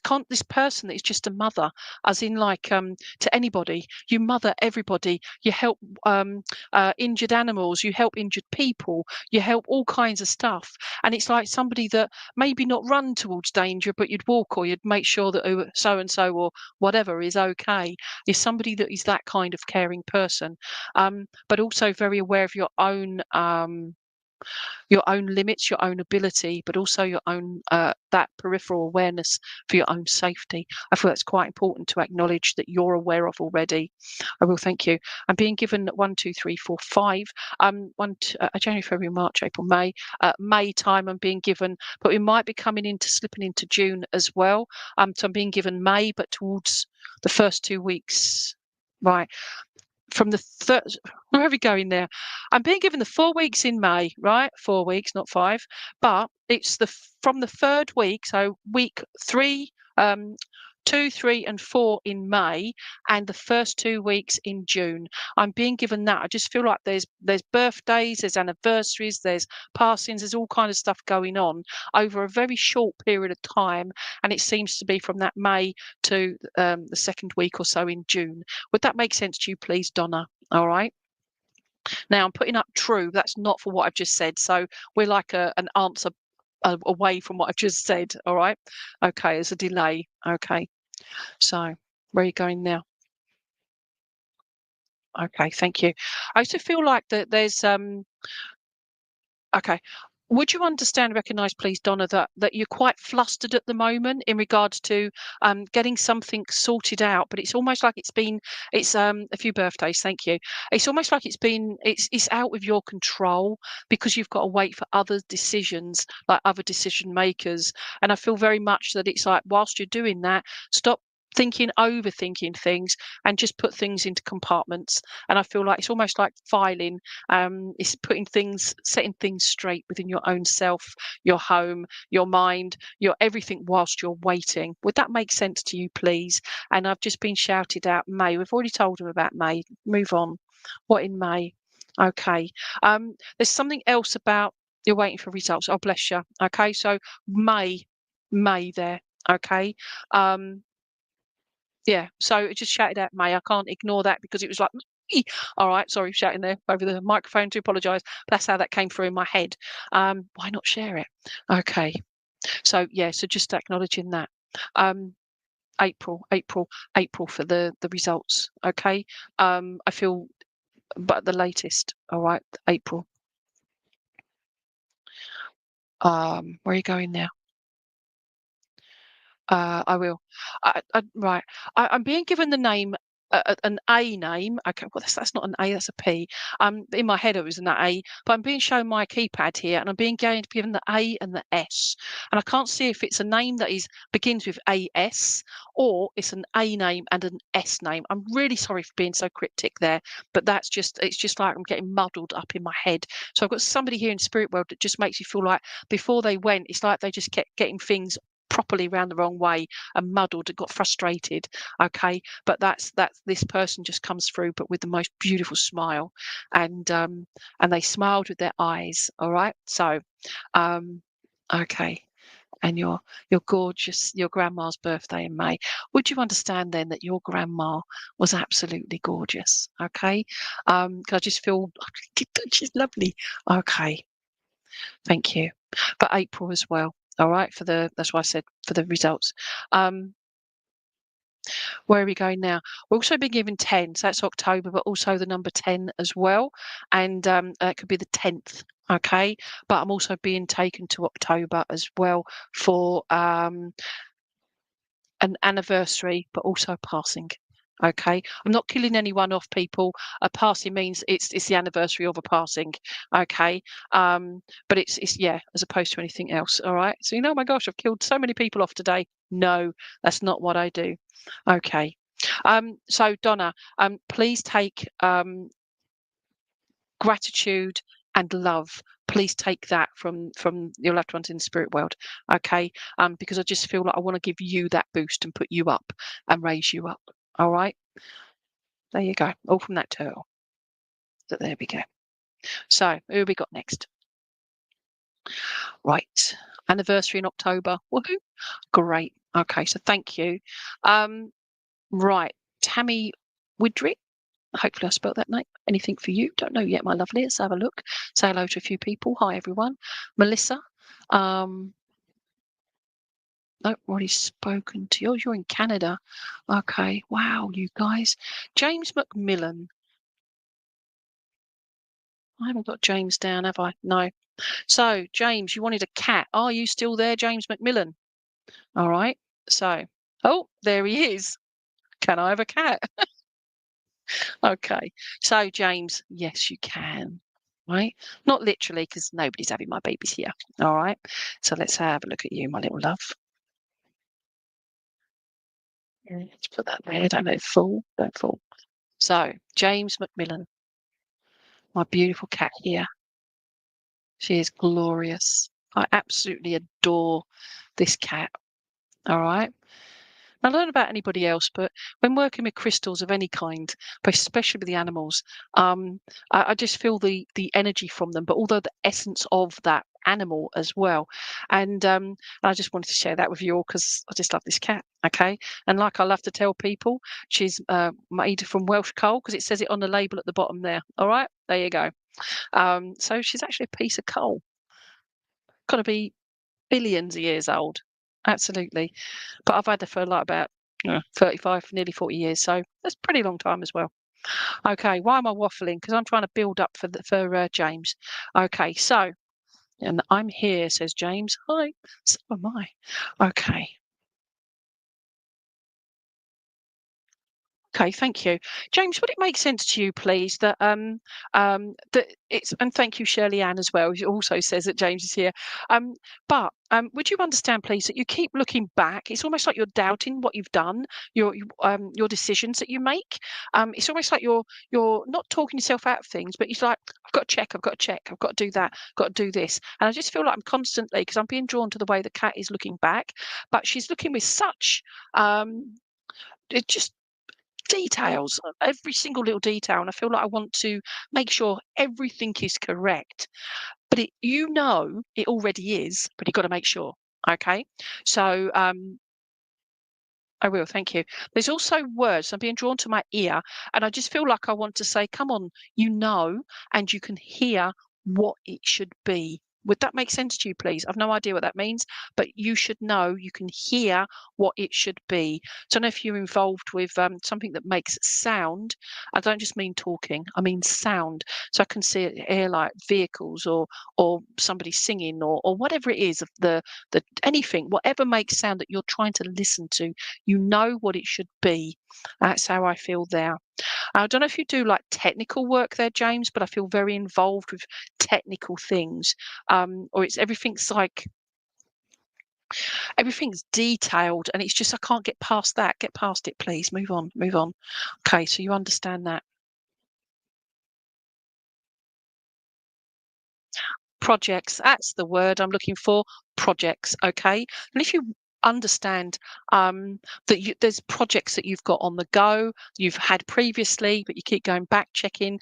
person that is just a mother, as in like to anybody. You mother everybody. You help injured animals, you help injured people, you help all kinds of stuff. And it's like somebody that maybe not run towards danger, but you'd walk or you'd make sure that so and so or whatever is okay. Is somebody that is that kind of caring person. But also very aware of your own limits, your own ability, but also your own that peripheral awareness for your own safety. I feel that's quite important to acknowledge that you're aware of already. I will thank you. I'm being given 1, 2, 3, 4, 5. January, February, March, April, May. May time I'm being given, but we might be coming into slipping into June as well. So I'm being given May, but towards the first 2 weeks. Right from the third, where are we going there? I'm being given the 4 weeks in May, right? 4 weeks, not 5, but it's from the third week, so week 3, 2, 3, and 4 in May, and the first 2 weeks in June. I'm being given that. I just feel like there's birthdays, there's anniversaries, there's passings, there's all kind of stuff going on over a very short period of time, and it seems to be from that May to the second week or so in June. Would that make sense to you, please, Donna? All right. Now I'm putting up true. That's not for what I've just said. So we're like an answer away from what I've just said. All right. Okay. There's a delay. Okay. So where are you going now? Okay, thank you. I also feel like that there's okay. Would you understand, recognise, please, Donna, that you're quite flustered at the moment in regards to getting something sorted out, but it's almost like it's a few birthdays, thank you. It's almost like it's out of your control because you've got to wait for other decisions, like other decision makers. And I feel very much that it's like whilst you're doing that, stop overthinking things and just put things into compartments. And I feel like it's almost like filing, it's setting things straight within your own self, your home, your mind, your everything whilst you're waiting. Would that make sense to you, please? And I've just been shouted out May. We've already told them about May. Move on. What in May? Okay. There's something else about you're waiting for results. Oh, bless you. Okay. So May there. Okay. Um, yeah, so it just shouted out May. I can't ignore that because it was like, "May." All right, sorry, shouting there over the microphone to apologise. That's how that came through in my head. Why not share it? Okay, so yeah, so just acknowledging that. Um, April for the results. Okay, I feel, but the latest. All right, April. Where are you going now? I will. Right. I'm being given the name, an A name. Okay, well, that's not an A, that's a P. In my head it was an A, but I'm being shown my keypad here, and I'm being given the A and the S, and I can't see if it's a name that begins with AS or it's an A name and an S name. I'm really sorry for being so cryptic there, but it's just like I'm getting muddled up in my head. So I've got somebody here in spirit world that just makes you feel like before they went, it's like they just kept getting things properly round the wrong way and muddled and got frustrated. Okay, but that's this person just comes through, but with the most beautiful smile, and they smiled with their eyes. All right, so okay. And you're gorgeous. Your grandma's birthday in May. Would you understand then that your grandma was absolutely gorgeous? Okay, 'cause I just feel she's lovely. Okay, thank you. But April as well. All right, that's why I said for the results. Um, where are we going now? We're also being given 10, so that's October, but also the number 10 as well. And it could be the 10th. Okay, but I'm also being taken to October as well for an anniversary, but also passing. Okay, I'm not killing anyone off, people. A passing means it's the anniversary of a passing. Okay, but it's yeah, as opposed to anything else. All right. So oh my gosh, I've killed so many people off today. No, that's not what I do. Okay. So Donna, please take gratitude and love. Please take that from your loved ones in the spirit world. Okay, because I just feel like I want to give you that boost and put you up and raise you up. All right, there you go. All from that turtle. So there we go. So who have we got next? Right, anniversary in October. Woohoo! Great. Okay, so thank you. Right, Tammy Widrick. Hopefully I spelled that name. Anything for you? Don't know yet, my lovely. Let's have a look. Say hello to a few people. Hi, everyone. Melissa. No, already spoken to you. You're in Canada. Okay. Wow, you guys. James McMillan. I haven't got James down, have I? No. So, James, you wanted a cat. Are you still there, James McMillan? All right. So, oh, there he is. Can I have a cat? Okay. So, James, yes, you can. Right? Not literally, because nobody's having my babies here. All right. So let's have a look at you, my little love. Let's put that there. Don't let it fall. Don't fall. So, James McMillan, my beautiful cat here. She is glorious. I absolutely adore this cat. All right. I don't know about anybody else, but when working with crystals of any kind, but especially with the animals, I just feel the energy from them, but although the essence of that animal as well. And I just wanted to share that with you all because I just love this cat. Okay. And like I love to tell people, she's made from Welsh coal because it says it on the label at the bottom there. All right. There you go. So she's actually a piece of coal. Got to be billions of years old. Absolutely. But I've had her for like about 35, nearly 40 years. So that's a pretty long time as well. Okay, why am I waffling? Because I'm trying to build up for James. Okay, so, and I'm here, says James. Hi, so am I. Okay. Okay, thank you. James, would it make sense to you, please, that it's, and thank you, Shirley Ann, as well, who also says that James is here. But would you understand, please, that you keep looking back? It's almost like you're doubting what you've done, your decisions that you make. It's almost like you're not talking yourself out of things, but you're like, I've got to check, I've got to check, I've got to do that, got to do this. And I just feel like I'm constantly, because I'm being drawn to the way the cat is looking back, but she's looking with such it just details, every single little detail, and I feel like I want to make sure everything is correct. But it already is, but you've got to make sure. Okay. So I will, thank you. There's also words. I'm being drawn to my ear, and I just feel like I want to say, come on, and you can hear what it should be. Would that make sense to you, please? I've no idea what that means, but you should know, you can hear what it should be. So I don't know if you're involved with something that makes sound. I don't just mean talking, I mean sound. So I can see it here like vehicles or somebody singing or whatever it is of the anything, whatever makes sound that you're trying to listen to, you know what it should be. That's how I feel there. I don't know if you do like technical work there, James, but I feel very involved with technical things. Or it's everything's detailed and it's just I can't get past that. Get past it, please. Move on, move on. Okay, so you understand that. Projects, that's the word I'm looking for. Projects, okay? And if you understand there's projects that you've got on the go, you've had previously, but you keep going back checking,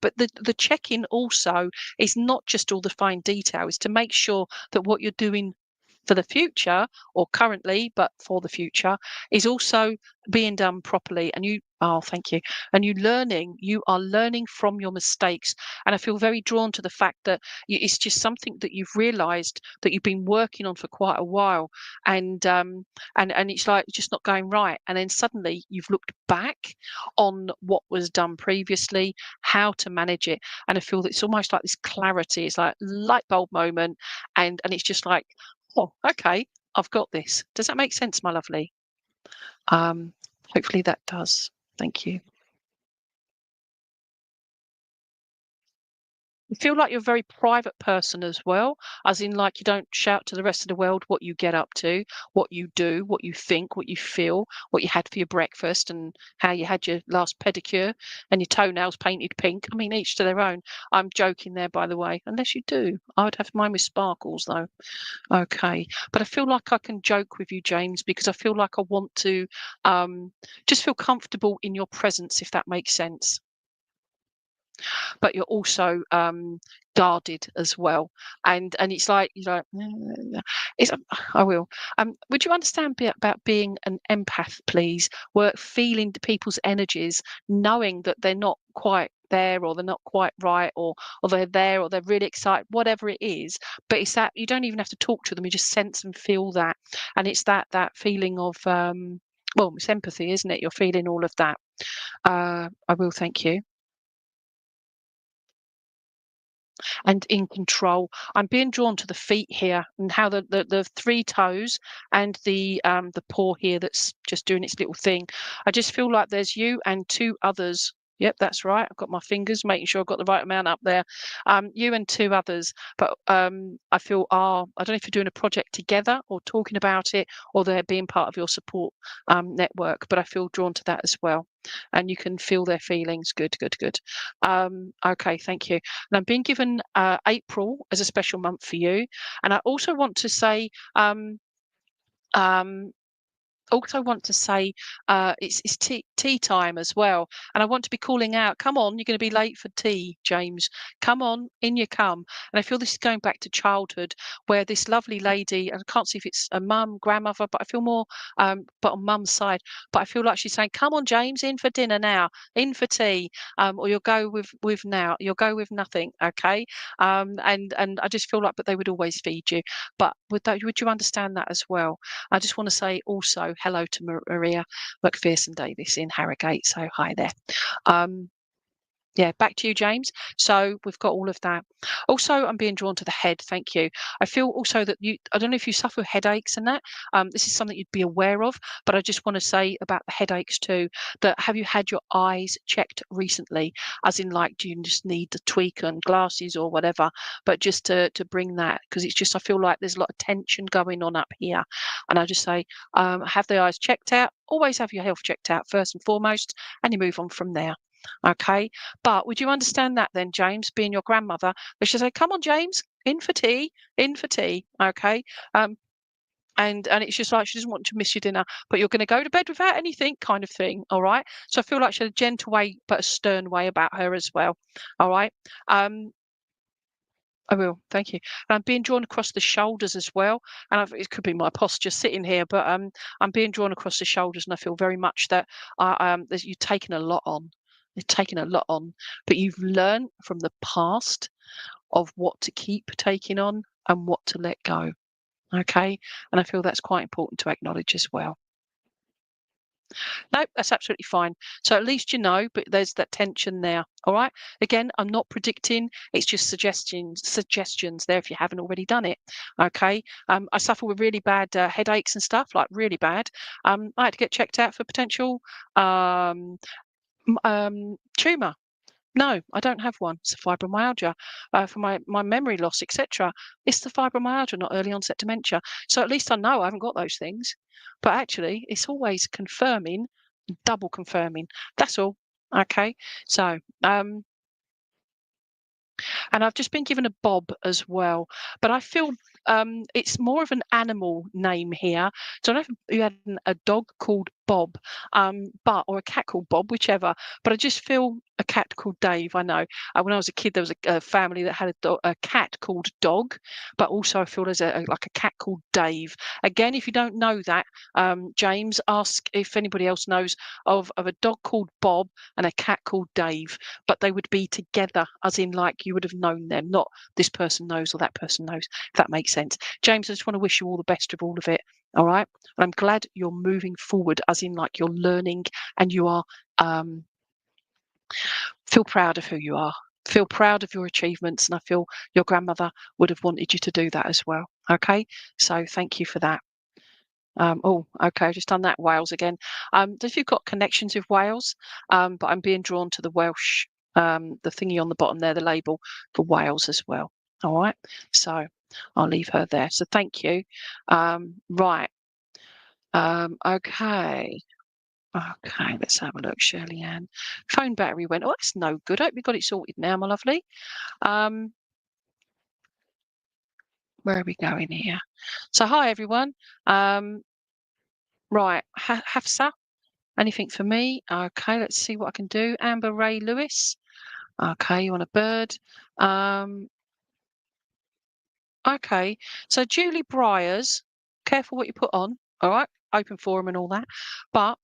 but the check-in also is not just all the fine details to make sure that what you're doing for the future or currently, but for the future, is also being done properly. And thank you. And you are learning from your mistakes. And I feel very drawn to the fact that it's just something that you've realized that you've been working on for quite a while. And it's like just not going right. And then suddenly you've looked back on what was done previously, how to manage it. And I feel that it's almost like this clarity. It's like light bulb moment. And it's just like, oh, okay, I've got this. Does that make sense, my lovely? Hopefully that does. Thank you. You feel like you're a very private person as well, as in like you don't shout to the rest of the world what you get up to, what you do, what you think, what you feel, what you had for your breakfast, and how you had your last pedicure and your toenails painted pink. I mean, each to their own. I'm joking there, by the way, unless you do. I would have mine with sparkles, though. Okay. But I feel like I can joke with you, James, because I feel like I want to just feel comfortable in your presence, if that makes sense. But you're also guarded as well. And it's like, it's I will. Would you understand about being an empath, please? Work feeling the people's energies, knowing that they're not quite there or they're not quite right or they're there or they're really excited, whatever it is. But it's that you don't even have to talk to them, you just sense and feel that. And it's that feeling of well, it's empathy, isn't it? You're feeling all of that. I will, thank you. And in control. I'm being drawn to the feet here and how the three toes and the paw here that's just doing its little thing. I just feel like there's you and two others. Yep, that's right. I've got my fingers, making sure I've got the right amount up there. You and two others, but I feel I don't know if you're doing a project together or talking about it, or they're being part of your support network. But I feel drawn to that as well, and you can feel their feelings. Good, good, good. Okay, thank you. And I'm being given April as a special month for you, and I also want to say um, it's tea time as well, and I want to be calling out, come on, you're going to be late for tea, James. Come on, in you come. And I feel this is going back to childhood, where this lovely lady, and I can't see if it's a mum, grandmother, but I feel more, but on mum's side, but I feel like she's saying, come on, James, in for dinner now, in for tea, or you'll go with now, you'll go with nothing, okay? And I just feel like, but they would always feed you. But would you understand that as well? I just want to say also, hello to Maria McPherson Davis in Harrogate. So hi there. Yeah, back to you, James. So we've got all of that. Also, I'm being drawn to the head. Thank you. I feel also that I don't know if you suffer headaches and that. This is something you'd be aware of, but I just want to say about the headaches too, that have you had your eyes checked recently? As in, like, do you just need to tweak and glasses or whatever? But just to bring that, because it's just, I feel like there's a lot of tension going on up here. And I just say, have the eyes checked out. Always have your health checked out first and foremost, and you move on from there. Okay, but would you understand that then, James, being your grandmother, they should say, come on, James, in for tea, in for tea. Okay. And it's just like she doesn't want to miss your dinner, but you're going to go to bed without anything, kind of thing. All right. So I feel like she had a gentle way, but a stern way about her as well. All right. I will, thank you. And I'm being drawn across the shoulders as well. And it could be my posture sitting here, but I'm being drawn across the shoulders, and I feel very much that you've taken a lot on. You've taken a lot on, but you've learned from the past of what to keep taking on and what to let go. Okay, and I feel that's quite important to acknowledge as well. No, that's absolutely fine. So at least you know, but there's that tension there. All right. Again, I'm not predicting. It's just suggestions there if you haven't already done it. Okay. I suffer with really bad headaches and stuff, like really bad. I had to get checked out for potential tumor. No, I don't have one. It's fibromyalgia for my memory loss, etc. It's the fibromyalgia, not early onset dementia. So at least I know I haven't got those things. But actually, it's always confirming, double confirming. That's all. Okay. So, and I've just been given a Bob as well, but I feel it's more of an animal name here. So I don't know if you had a dog called Bob, or a cat called Bob, whichever. But I just feel a cat called Dave. I know when I was a kid, there was a family that had a cat called Dog, but also I feel there's like a cat called Dave. Again, if you don't know that, James, ask if anybody else knows of a dog called Bob and a cat called Dave, but they would be together, as in like you would have known them, not this person knows or that person knows, if that makes sense. James, I just want to wish you all the best of all of it. All right. And I'm glad you're moving forward, as in like you're learning and you are feel proud of who you are. Feel proud of your achievements. And I feel your grandmother would have wanted you to do that as well. Okay. So thank you for that. Oh, okay. I've just done that. Wales again. If you've got connections with Wales, but I'm being drawn to the Welsh, the thingy on the bottom there, the label for Wales as well. All right. So I'll leave her there. So thank you. Right. Okay. Okay, let's have a look. Shirley Ann. Phone battery went. Oh, that's no good. I hope you got it sorted now, my lovely. Where are we going here? So hi everyone. Right, Hafsa. Anything for me? Okay, let's see what I can do. Amber Ray Lewis. Okay, you want a bird? Okay, so Julie Briers. Careful what you put on. All right, open forum and all that. But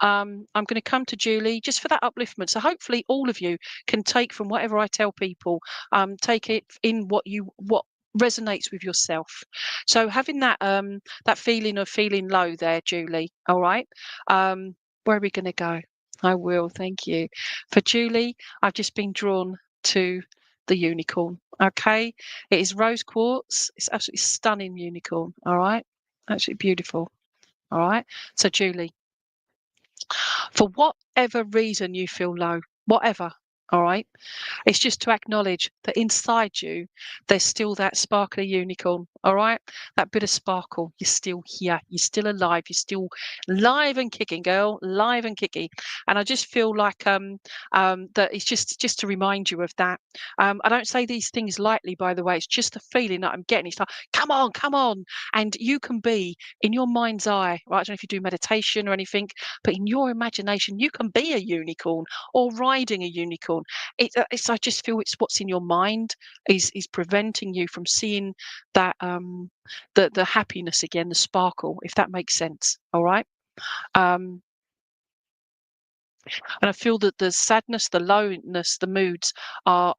I'm going to come to Julie just for that upliftment. So hopefully all of you can take from whatever I tell people, take it in what resonates with yourself. So having that that feeling of feeling low there, Julie. All right. Where are we going to go? I will. Thank you. For Julie, I've just been drawn to the unicorn. Okay. It is rose quartz. It's absolutely stunning unicorn. All right. Absolutely beautiful. All right. So Julie, for whatever reason you feel low, whatever, all right, it's just to acknowledge that inside you, there's still that sparkly unicorn, all right, that bit of sparkle. You're still here, you're still alive, you're still live and kicking, girl, live and kicking. And I just feel like that it's just to remind you of that. I don't say these things lightly, by the way. It's just the feeling that I'm getting. It's like, come on, and you can be in your mind's eye, right? I don't know if you do meditation or anything, but in your imagination, you can be a unicorn or riding a unicorn. I just feel it's what's in your mind is preventing you from seeing that the happiness again, the sparkle, if that makes sense. All right. And I feel that the sadness, the lowness, the moods are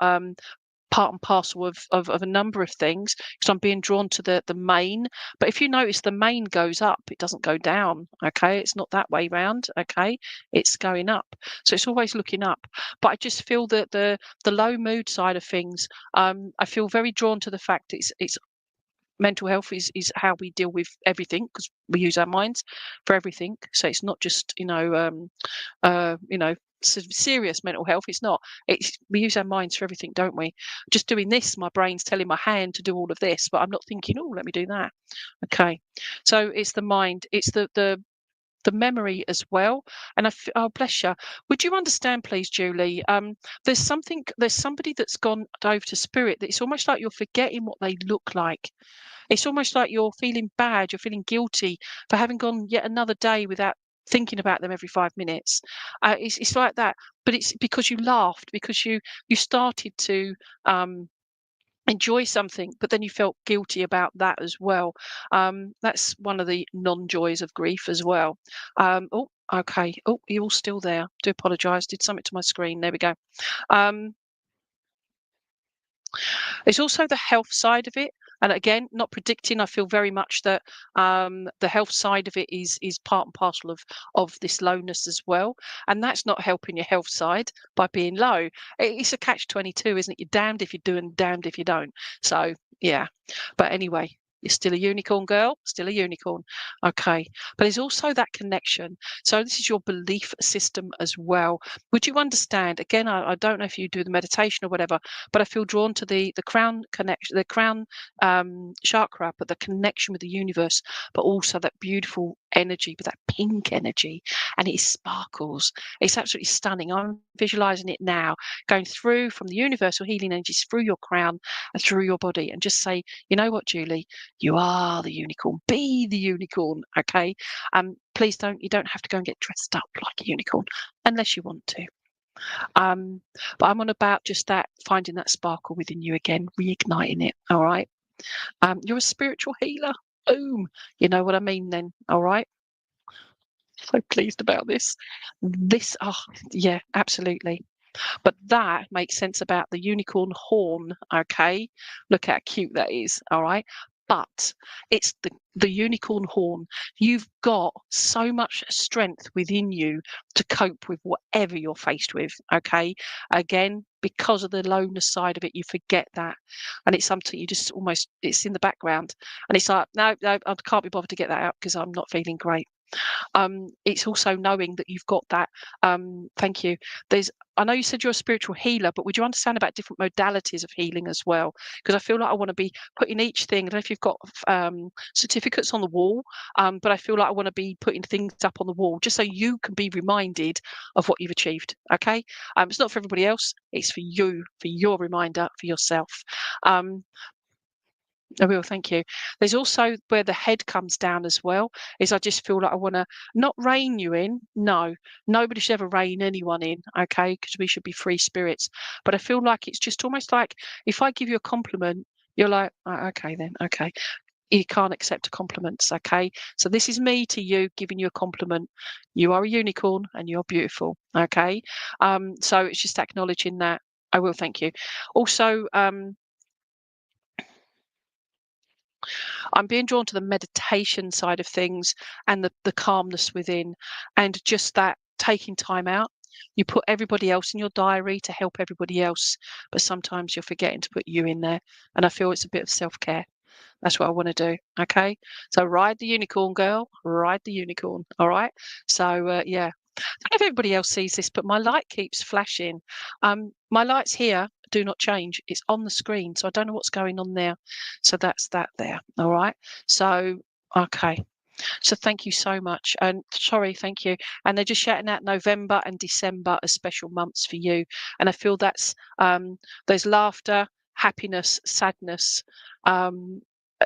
part and parcel of a number of things, because I'm being drawn to the main. But if you notice, the main goes up, it doesn't go down. Okay, it's not that way round. Okay, it's going up, so it's always looking up. But I just feel that the low mood side of things, I feel very drawn to the fact it's mental health is how we deal with everything, because we use our minds for everything. So it's not just serious mental health. It's not. It's we use our minds for everything, don't we? Just doing this, my brain's telling my hand to do all of this, but I'm not thinking, oh, let me do that. Okay, so it's the mind. It's the memory as well. And oh, bless you. Would you understand, please, Julie? There's somebody that's gone over to spirit that it's almost like you're forgetting what they look like. It's almost like you're feeling bad, you're feeling guilty for having gone yet another day without thinking about them every 5 minutes. It's like that, but it's because you laughed, because you started to enjoy something, but then you felt guilty about that as well. That's one of the non-joys of grief as well. Oh, okay. Oh, you're all still there. Do apologise. Did something to my screen. There we go. It's also the health side of it. And again, not predicting, I feel very much that the health side of it is part and parcel of this lowness as well. And that's not helping your health side by being low. It's a catch-22, isn't it? You're damned if you do and damned if you don't. So, yeah. But anyway, you're still a unicorn, girl, still a unicorn. Okay. But there's also that connection. So this is your belief system as well. Would you understand? Again, I don't know if you do the meditation or whatever, but I feel drawn to the crown connection, the crown chakra, but the connection with the universe, but also that beautiful energy, but that pink energy, and it sparkles. It's absolutely stunning. I'm visualizing it now, going through from the universal healing energies through your crown and through your body, and just say, you know what, Julie, you are the unicorn. Be the unicorn, okay? Please you don't have to go and get dressed up like a unicorn unless you want to. But I'm on about just that, finding that sparkle within you again, reigniting it. All right. You're a spiritual healer. Boom. You know what I mean then. All right. So pleased about this. Oh, yeah, absolutely. But that makes sense about the unicorn horn. Okay. Look how cute that is. All right. But it's the unicorn horn. You've got so much strength within you to cope with whatever you're faced with. Okay. Again, because of the lowness side of it, you forget that. And it's something you just almost, it's in the background. And it's like, no, I can't be bothered to get that out because I'm not feeling great. It's also knowing that you've got that. Thank you. I know you said you're a spiritual healer, but would you understand about different modalities of healing as well? Because I feel like I want to be putting each thing. I don't know if you've got certificates on the wall, but I feel like I want to be putting things up on the wall just so you can be reminded of what you've achieved. Okay, it's not for everybody else. It's for you, for your reminder, for yourself. I will, thank you. There's also where the head comes down as well, is I just feel like I want to not rein you in. No, nobody should ever rein anyone in, okay? Because we should be free spirits. But I feel like it's just almost like if I give you a compliment, you're like, "Oh, okay then, okay." You can't accept compliments, okay? So this is me to you giving you a compliment. You are a unicorn and you're beautiful, okay? So it's just acknowledging that. I will, thank you. Also, I'm being drawn to the meditation side of things and the calmness within, and just that taking time out. You put everybody else in your diary to help everybody else, but sometimes you're forgetting to put you in there. And I feel it's a bit of self-care. That's what I want to do. Okay. So ride the unicorn, girl. Ride the unicorn. All right. So yeah. I don't know if everybody else sees this, but my light keeps flashing. My lights here do not change. It's on the screen, so I don't know what's going on there. So that's that there. All right. So okay. So thank you so much. And sorry, thank you. And they're just shouting out November and December as special months for you. And I feel that's there's laughter, happiness, sadness,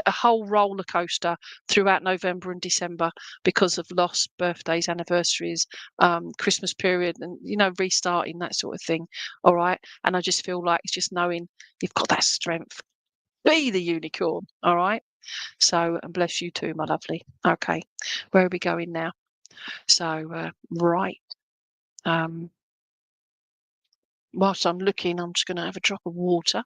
a whole roller coaster throughout November and December because of loss, birthdays, anniversaries, Christmas period, and restarting, that sort of thing. All right. And I just feel like it's just knowing you've got that strength. Be the unicorn. All right. So, and bless you too, my lovely. Okay, where are we going now? So, right. Whilst I'm looking, I'm just going to have a drop of water.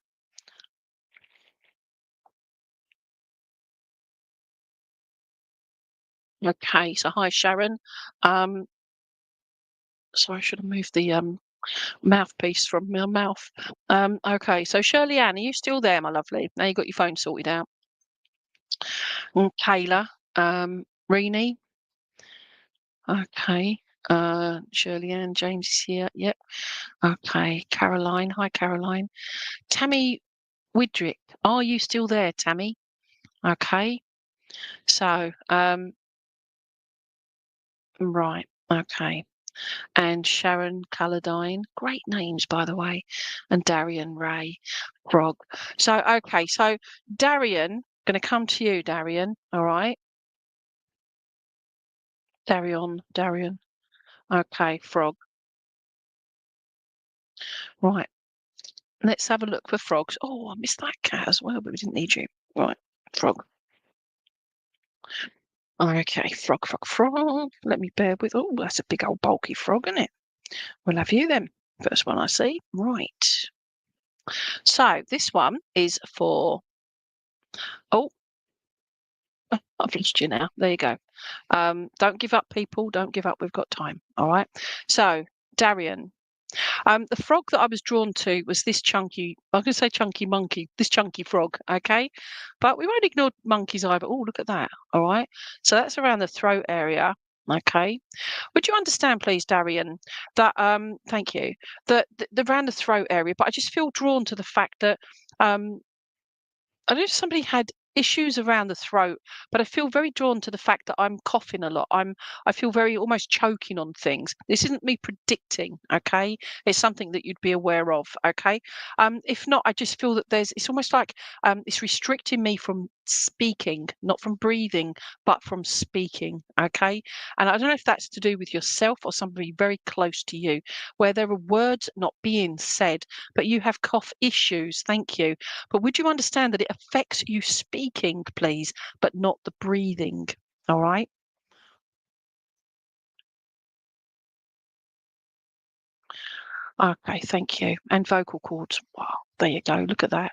Okay, so hi Sharon. Um, sorry, I should have moved the mouthpiece from my mouth. Okay, so Shirley Ann, are you still there, my lovely? Now you got your phone sorted out. Kayla, Renee, okay. Shirley Ann, James is here. Yep. Okay, Caroline. Hi, Caroline. Tammy Widrick, are you still there, Tammy? Okay. So, right. Okay. And Sharon Calladine. Great names, by the way. And Darian Ray Grog. So, okay. So, Darian, going to come to you, Darian. All right. Darian. Okay. Frog. Right. Let's have a look for frogs. Oh, I missed that cat as well, but we didn't need you. Right. Frog. Okay. Frog. Let me bear with. Oh, that's a big old bulky frog, isn't it? We'll have you then. First one I see. Right. So, this one is for. Oh, I've lost you now. There you go. Don't give up, people. Don't give up. We've got time. All right. So, Darian, the frog that I was drawn to was this chunky, I was going to say chunky monkey, this chunky frog. Okay. But we won't ignore monkeys either. Oh, look at that. All right. So, that's around the throat area. Okay. Would you understand, please, Darian, that, thank you, that the around the throat area, but I just feel drawn to the fact that, um, I don't know if somebody had issues around the throat, but I feel very drawn to the fact that I'm coughing a lot. I feel very almost choking on things. This isn't me predicting, okay? It's something that you'd be aware of, okay? If not, I just feel that it's almost like it's restricting me from speaking, not from breathing, but from speaking, okay? And I don't know if that's to do with yourself or somebody very close to you, where there are words not being said, but you have cough issues. Thank you. But would you understand that it affects you speaking, please, but not the breathing? All right. Okay, thank you. And vocal cords. Wow, there you go. Look at that.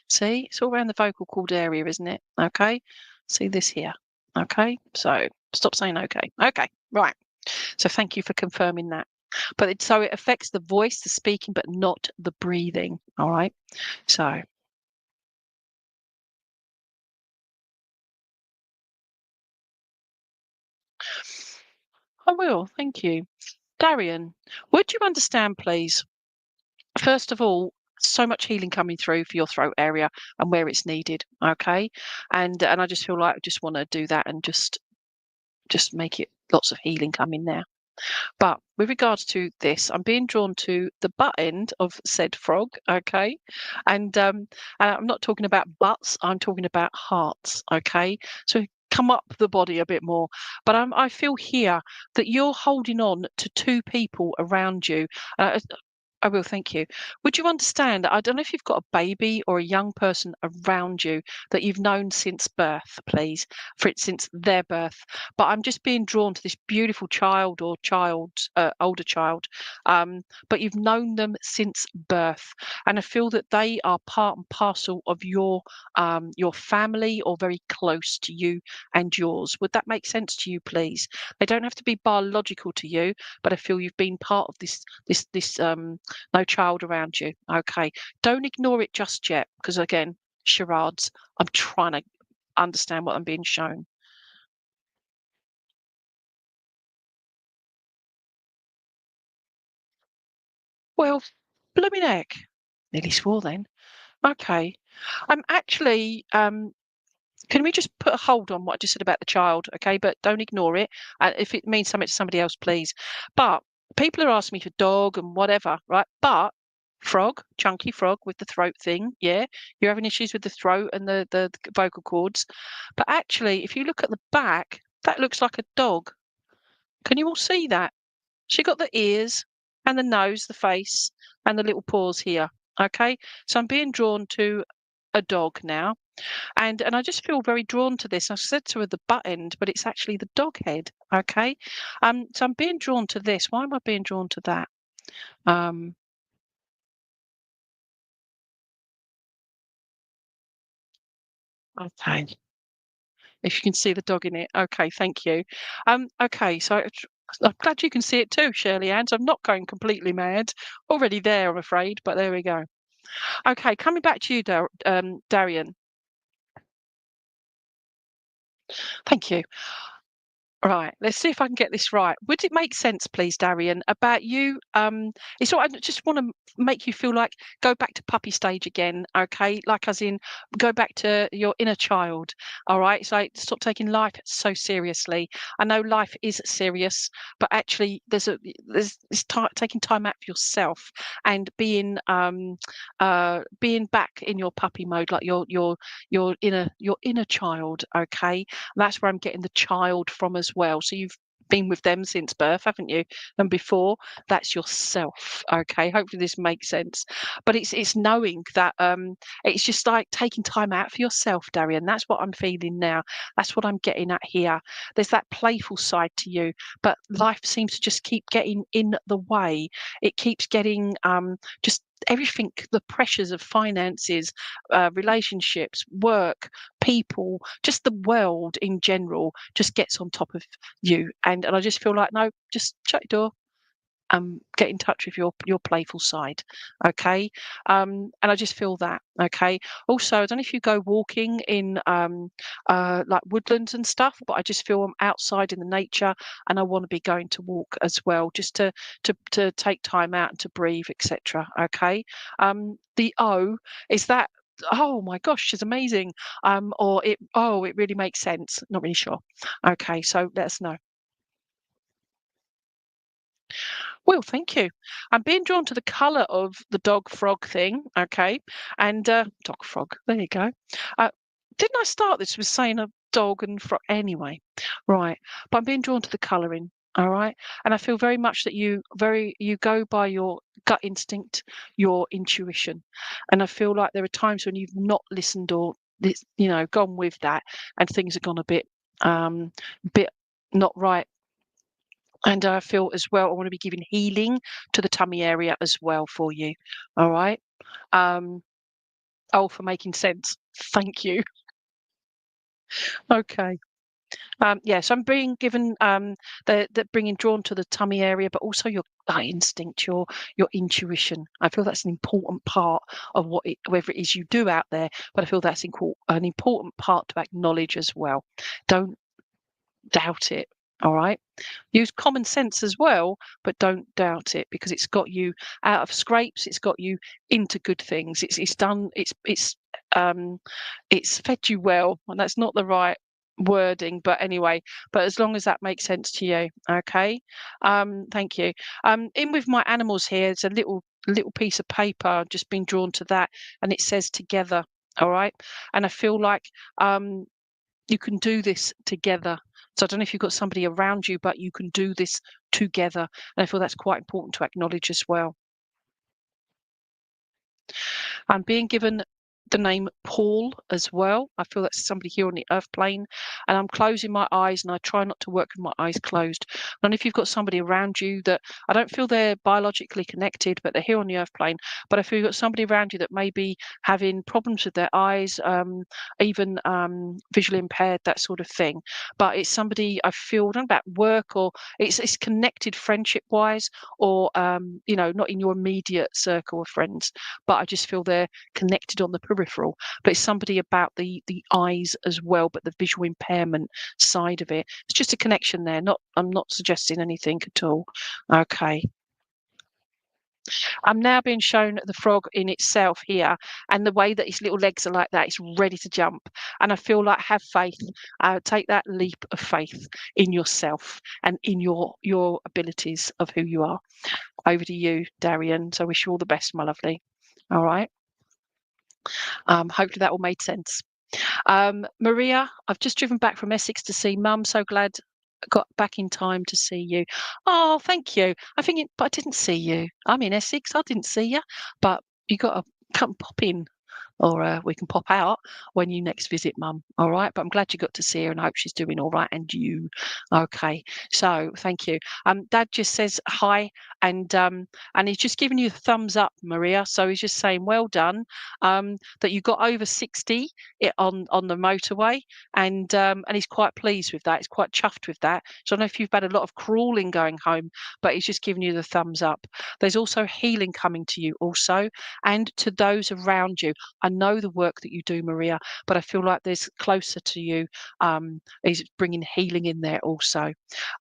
See, it's all around the vocal cord area, isn't it? Okay. See this here. Okay. So stop saying okay. Okay. Right. So thank you for confirming that. But so it affects the voice, the speaking, but not the breathing. All right. So I will. Thank you. Darian, would you understand, please? First of all, so much healing coming through for your throat area and where it's needed. Okay. And I just feel like I just want to do that and just make it lots of healing come in there. But with regards to this, I'm being drawn to the butt end of said frog, okay? And I'm not talking about butts, I'm talking about hearts, okay? So come up the body a bit more. But I feel here that you're holding on to two people around you. I will, thank you. Would you understand that I don't know if you've got a baby or a young person around you that you've known since birth, please, for it since their birth. But I'm just being drawn to this beautiful child or older child. But you've known them since birth, and I feel that they are part and parcel of your family or very close to you and yours. Would that make sense to you, please? They don't have to be biological to you, but I feel you've been part of this no child around you. Okay. Don't ignore it just yet, because again, charades. I'm trying to understand what I'm being shown. Well, blooming heck. Nearly swore then. Okay. I'm actually can we just put a hold on what I just said about the child, okay? But don't ignore it. If it means something to somebody else, please. But people are asking me for dog and whatever, right? But frog, chunky frog with the throat thing, yeah. You're having issues with the throat and the vocal cords. But actually, if you look at the back, that looks like a dog. Can you all see that? She got the ears and the nose, the face, and the little paws here. Okay, so I'm being drawn to a dog now. And I just feel very drawn to this. I said to her the butt end, but it's actually the dog head. Okay. So I'm being drawn to this. Why am I being drawn to that? Um, okay. If you can see the dog in it. Okay, thank you. Okay, so I'm glad you can see it too, Shirley Ann. So I'm not going completely mad. Already there, I'm afraid, but there we go. Okay, coming back to you, Darian. Thank you. Right, let's see if I can get this right. Would it make sense, please, Darian, about you? It's all, I just want to make you feel like go back to puppy stage again, okay? Like as in go back to your inner child, all right? So stop taking life so seriously. I know life is serious, but actually there's taking time out for yourself and being back in your puppy mode, like your inner child, okay? That's where I'm getting the child from as well. So you've been with them since birth, haven't you? And before, that's yourself. Okay. Hopefully this makes sense. But it's knowing that it's just like taking time out for yourself, Darian. That's what I'm feeling now. That's what I'm getting at here. There's that playful side to you, but life seems to just keep getting in the way. It keeps getting just everything, the pressures of finances, relationships, work, people, just the world in general just gets on top of you. And I just feel like, no, just shut your door. Get in touch with your playful side, okay? And I just feel that, okay. Also, I don't know if you go walking in like woodlands and stuff, but I just feel I'm outside in the nature, and I want to be going to walk as well, just to take time out and to breathe, etc. Okay. The O is that. Oh my gosh, it's amazing. Or it. Oh, it really makes sense. Not really sure. Okay, so let us know. Well, thank you. I'm being drawn to the colour of the dog frog thing, okay? And dog frog, there you go. Uh, didn't I start this with saying a dog and frog? Anyway, right. But I'm being drawn to the colouring, all right? And I feel very much that you go by your gut instinct, your intuition. And I feel like there are times when you've not listened or gone with that, and things have gone a bit not right. And I feel as well, I want to be giving healing to the tummy area as well for you. All right. Um, oh, for making sense. Thank you. Okay. Yeah, so I'm being given the bringing drawn to the tummy area, but also your gut instinct, your intuition. I feel that's an important part of whatever it is you do out there, but I feel that's an important part to acknowledge as well. Don't doubt it. All right. Use common sense as well, but don't doubt it, because it's got you out of scrapes. It's got you into good things. It's fed you well, and that's not the right wording, but anyway. But as long as that makes sense to you, okay. Thank you. In with my animals here, it's a little piece of paper. I've just been drawn to that, and it says together. All right. And I feel like you can do this together. So I don't know if you've got somebody around you, but you can do this together. And I feel that's quite important to acknowledge as well. I'm being given the name Paul as well. I feel that's somebody here on the earth plane. And I'm closing my eyes, and I try not to work with my eyes closed. And if you've got somebody around you that I don't feel they're biologically connected, but they're here on the earth plane. But if you've got somebody around you that may be having problems with their eyes, even visually impaired, that sort of thing. But it's somebody I feel, I don't know about work, or it's connected friendship wise, or not in your immediate circle of friends, but I just feel they're connected on the peripheral. But it's somebody about the eyes as well, but the visual impairment side of it. It's just a connection there. I'm not suggesting anything at all. Okay. I'm now being shown the frog in itself here, and the way that its little legs are like that, it's ready to jump. And I feel like, have faith. Take that leap of faith in yourself and in your abilities of who you are. Over to you, Darian. So I wish you all the best, my lovely. All right. Hopefully that all made sense. Maria, I've just driven back from Essex to see Mum. So glad I got back in time to see you. Oh, thank you. But I didn't see you. I'm in Essex. I didn't see you, but you got to come pop in. or we can pop out when you next visit Mum. All right, but I'm glad you got to see her, and I hope she's doing all right. And you, okay? So thank you. Dad just says hi, and he's just giving you the thumbs up, Maria. So he's just saying well done, that you got over 60 on the motorway, and he's quite pleased with that. He's quite chuffed with that. So I don't know if you've had a lot of crawling going home, but he's just giving you the thumbs up. There's also healing coming to you also, and to those around you. I know the work that you do, Maria, but I feel like there's closer to you. Is bringing healing in there also.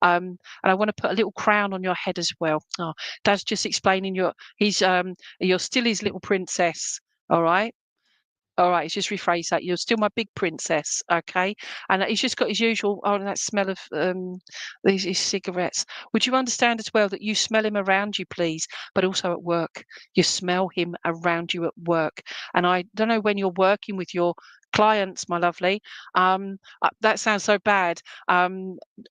And I want to put a little crown on your head as well. Oh, Dad's just explaining you're still his little princess. All right. All right, he's just rephrased that. You're still my big princess, okay? And he's just got his usual, oh, that smell of his cigarettes. Would you understand as well that you smell him around you, please, but also at work? You smell him around you at work. And I don't know when you're working with your clients, my lovely. That sounds so bad.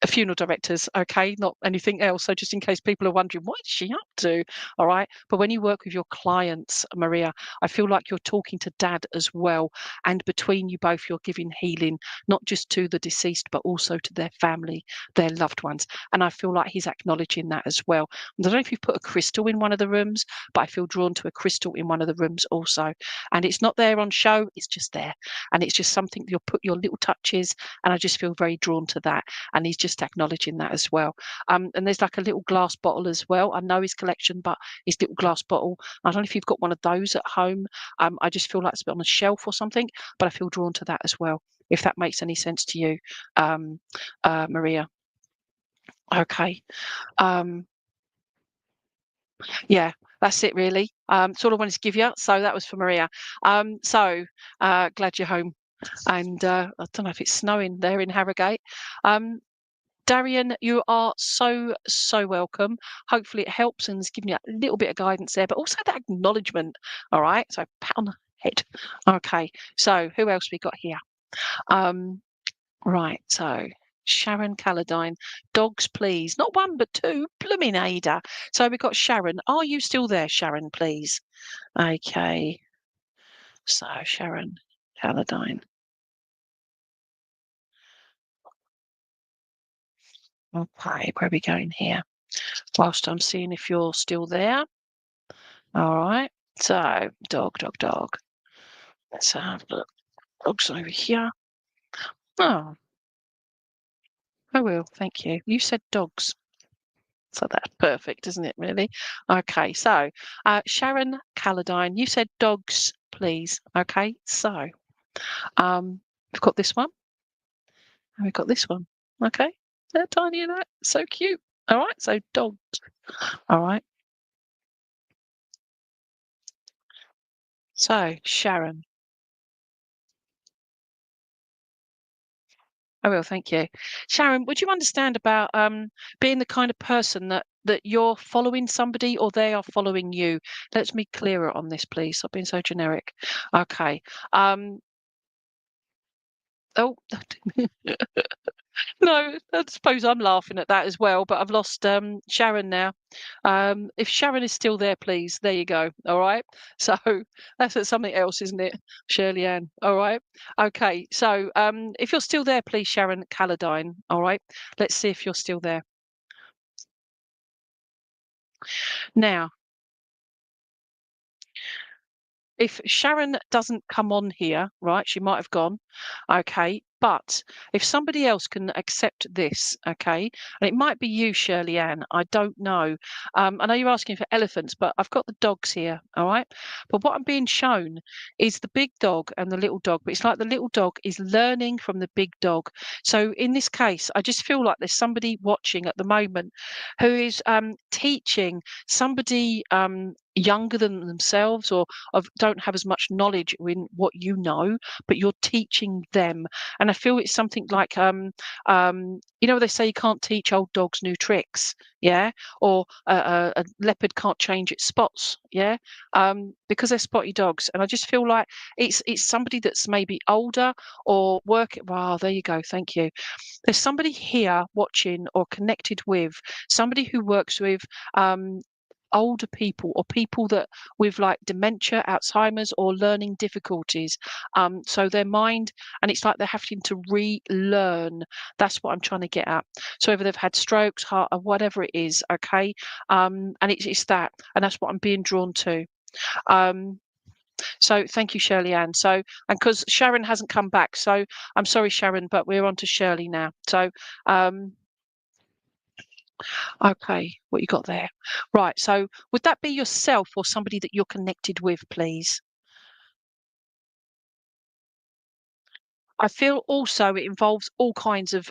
Funeral directors, okay, not anything else. So just in case people are wondering, what is she up to? All right. But when you work with your clients, Maria, I feel like you're talking to Dad as well. And between you both, you're giving healing, not just to the deceased, but also to their family, their loved ones. And I feel like he's acknowledging that as well. I don't know if you've put a crystal in one of the rooms, but I feel drawn to a crystal in one of the rooms also. And it's not there on show, it's just there. And it's just something you'll put your little touches. And I just feel very drawn to that. And he's just acknowledging that as well. And there's like a little glass bottle as well. I know his collection, but his little glass bottle. I don't know if you've got one of those at home. I just feel like it's on a shelf or something, but I feel drawn to that as well, if that makes any sense to you, Maria. Okay. Yeah, that's it really. That's all I wanted to give you. So that was for Maria. Glad you're home. And I don't know if it's snowing there in Harrogate. Darian, you are so, so welcome. Hopefully it helps and has given you a little bit of guidance there, but also that acknowledgement. All right. So pat on the head. Okay. So who else we got here? Right. So Sharon Calladine, dogs, please. Not one, but two. Blooming Ada. So we've got Sharon. Are you still there, Sharon, please? Okay. So Sharon Calladine. Okay, where are we going here? Whilst I'm seeing if you're still there. All right. So dog. Let's have a look. Dogs over here. Oh, I will. Thank you. You said dogs. So that's perfect, isn't it, really? Okay, so Sharon Calladine, you said dogs, please. Okay, so we've got this one and we've got this one. Okay, they're tiny and that. So cute. All right, so dogs. All right. So Sharon. I will, thank you. Sharon, would you understand about being the kind of person that you're following somebody or they are following you? Let me clear it on this, please. I've been so generic. Okay. Oh, no, I suppose I'm laughing at that as well, but I've lost Sharon now. If Sharon is still there, please. There you go. All right. So that's something else, isn't it, Shirley Ann? All right. Okay. So if you're still there, please, Sharon Calladine. All right. Let's see if you're still there. Now, if Sharon doesn't come on here, right, she might have gone, okay, but if somebody else can accept this, okay, and it might be you, Shirley Ann, I don't know. I know you're asking for elephants, but I've got the dogs here, all right? But what I'm being shown is the big dog and the little dog, but it's like the little dog is learning from the big dog. So in this case, I just feel like there's somebody watching at the moment who is teaching somebody younger than themselves or don't have as much knowledge in what you know, but you're teaching them. And I feel it's something like they say you can't teach old dogs new tricks, yeah, or a leopard can't change its spots, yeah, because they're spotty dogs. And I just feel like it's somebody that's maybe older or work. Wow, there you go, thank you. There's somebody here watching or connected with somebody who works with older people or people that with like dementia, Alzheimer's, or learning difficulties. So their mind, and it's like they're having to relearn. That's what I'm trying to get at. So whether they've had strokes, heart, or whatever it is, okay. And it's that, and that's what I'm being drawn to. So thank you, Shirley Ann. So, and because Sharon hasn't come back, so I'm sorry, Sharon, but we're on to Shirley now. So, okay, what you got there? Right. So would that be yourself or somebody that you're connected with, please? I feel also it involves all kinds of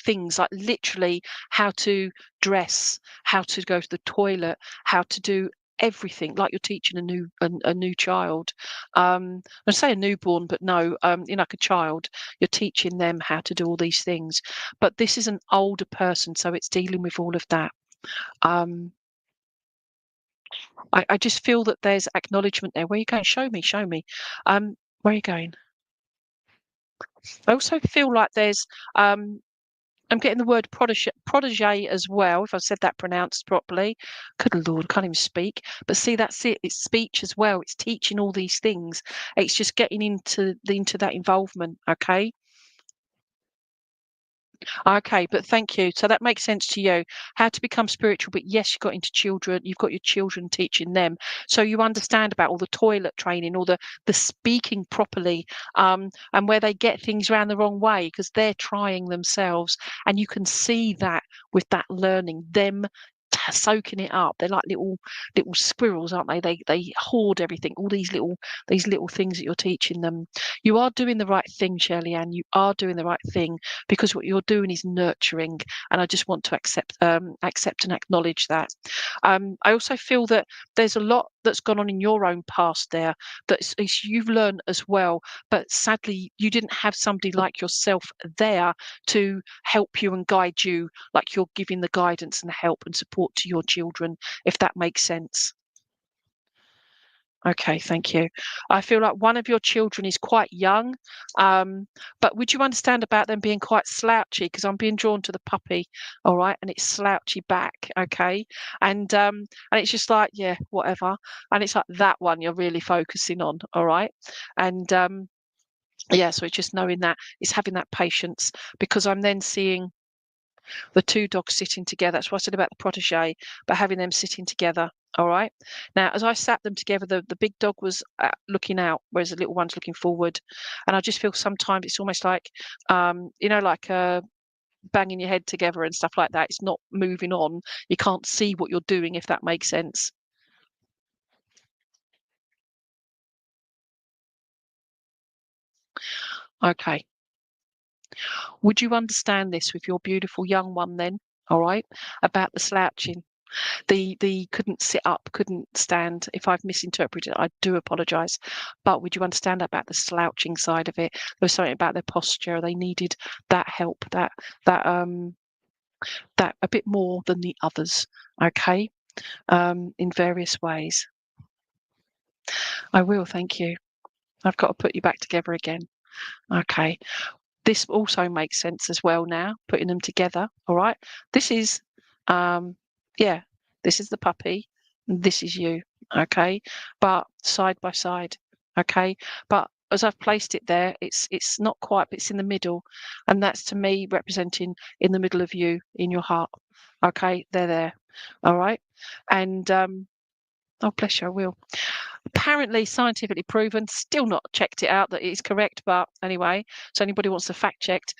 things, like literally how to dress, how to go to the toilet, how to do everything, like you're teaching a new child. I say a newborn, but no, like a child, you're teaching them how to do all these things. But this is an older person, so it's dealing with all of that. Um, I just feel that there's acknowledgement there. Where are you going? Show me, show me. Where are you going? I also feel like there's I'm getting the word protege as well, if I've said that pronounced properly. Good Lord, I can't even speak. But see, that's it. It's speech as well. It's teaching all these things. It's just getting into that involvement. Okay. Okay, but thank you. So that makes sense to you. How to become spiritual, but yes, you've got your children teaching them. So you understand about all the toilet training, all the speaking properly, and where they get things around the wrong way because they're trying themselves. And you can see that with that learning, them soaking it up. They're like little squirrels, aren't they? They hoard everything, all these little things that you're teaching them. You are doing the right thing, Shirley Ann. You are doing the right thing because what you're doing is nurturing, and I just want to accept and acknowledge that. I also feel that there's a lot that's gone on in your own past there that you've learned as well, but sadly you didn't have somebody like yourself there to help you and guide you like you're giving the guidance and the help and support to your children, if that makes sense. Okay, thank you. I feel like one of your children is quite young, but would you understand about them being quite slouchy? Because I'm being drawn to the puppy, all right, and it's slouchy back, okay, and it's just like, yeah, whatever, and it's like that one you're really focusing on, all right, and yeah, so it's just knowing that it's having that patience because I'm then seeing the two dogs sitting together. That's what I said about the protege, but having them sitting together. All right. Now, as I sat them together, the big dog was looking out, whereas the little one's looking forward. And I just feel sometimes it's almost like, like banging your head together and stuff like that. It's not moving on. You can't see what you're doing, if that makes sense. Okay. Would you understand this with your beautiful young one then? All right. About the slouching. The couldn't sit up, couldn't stand. If I've misinterpreted, I do apologise. But would you understand about the slouching side of it? There was something about their posture. They needed that help, that that a bit more than the others. Okay, in various ways. I will. Thank you. I've got to put you back together again. Okay. This also makes sense as well now, putting them together. All right. This is, yeah, this is the puppy. This is you. Okay. But side by side. Okay. But as I've placed it there, it's not quite, but it's in the middle. And that's to me representing in the middle of you, in your heart. Okay. They're there. All right. And, oh, bless you, I will. Apparently scientifically proven, still not checked it out that it is correct, but anyway, so anybody wants to fact check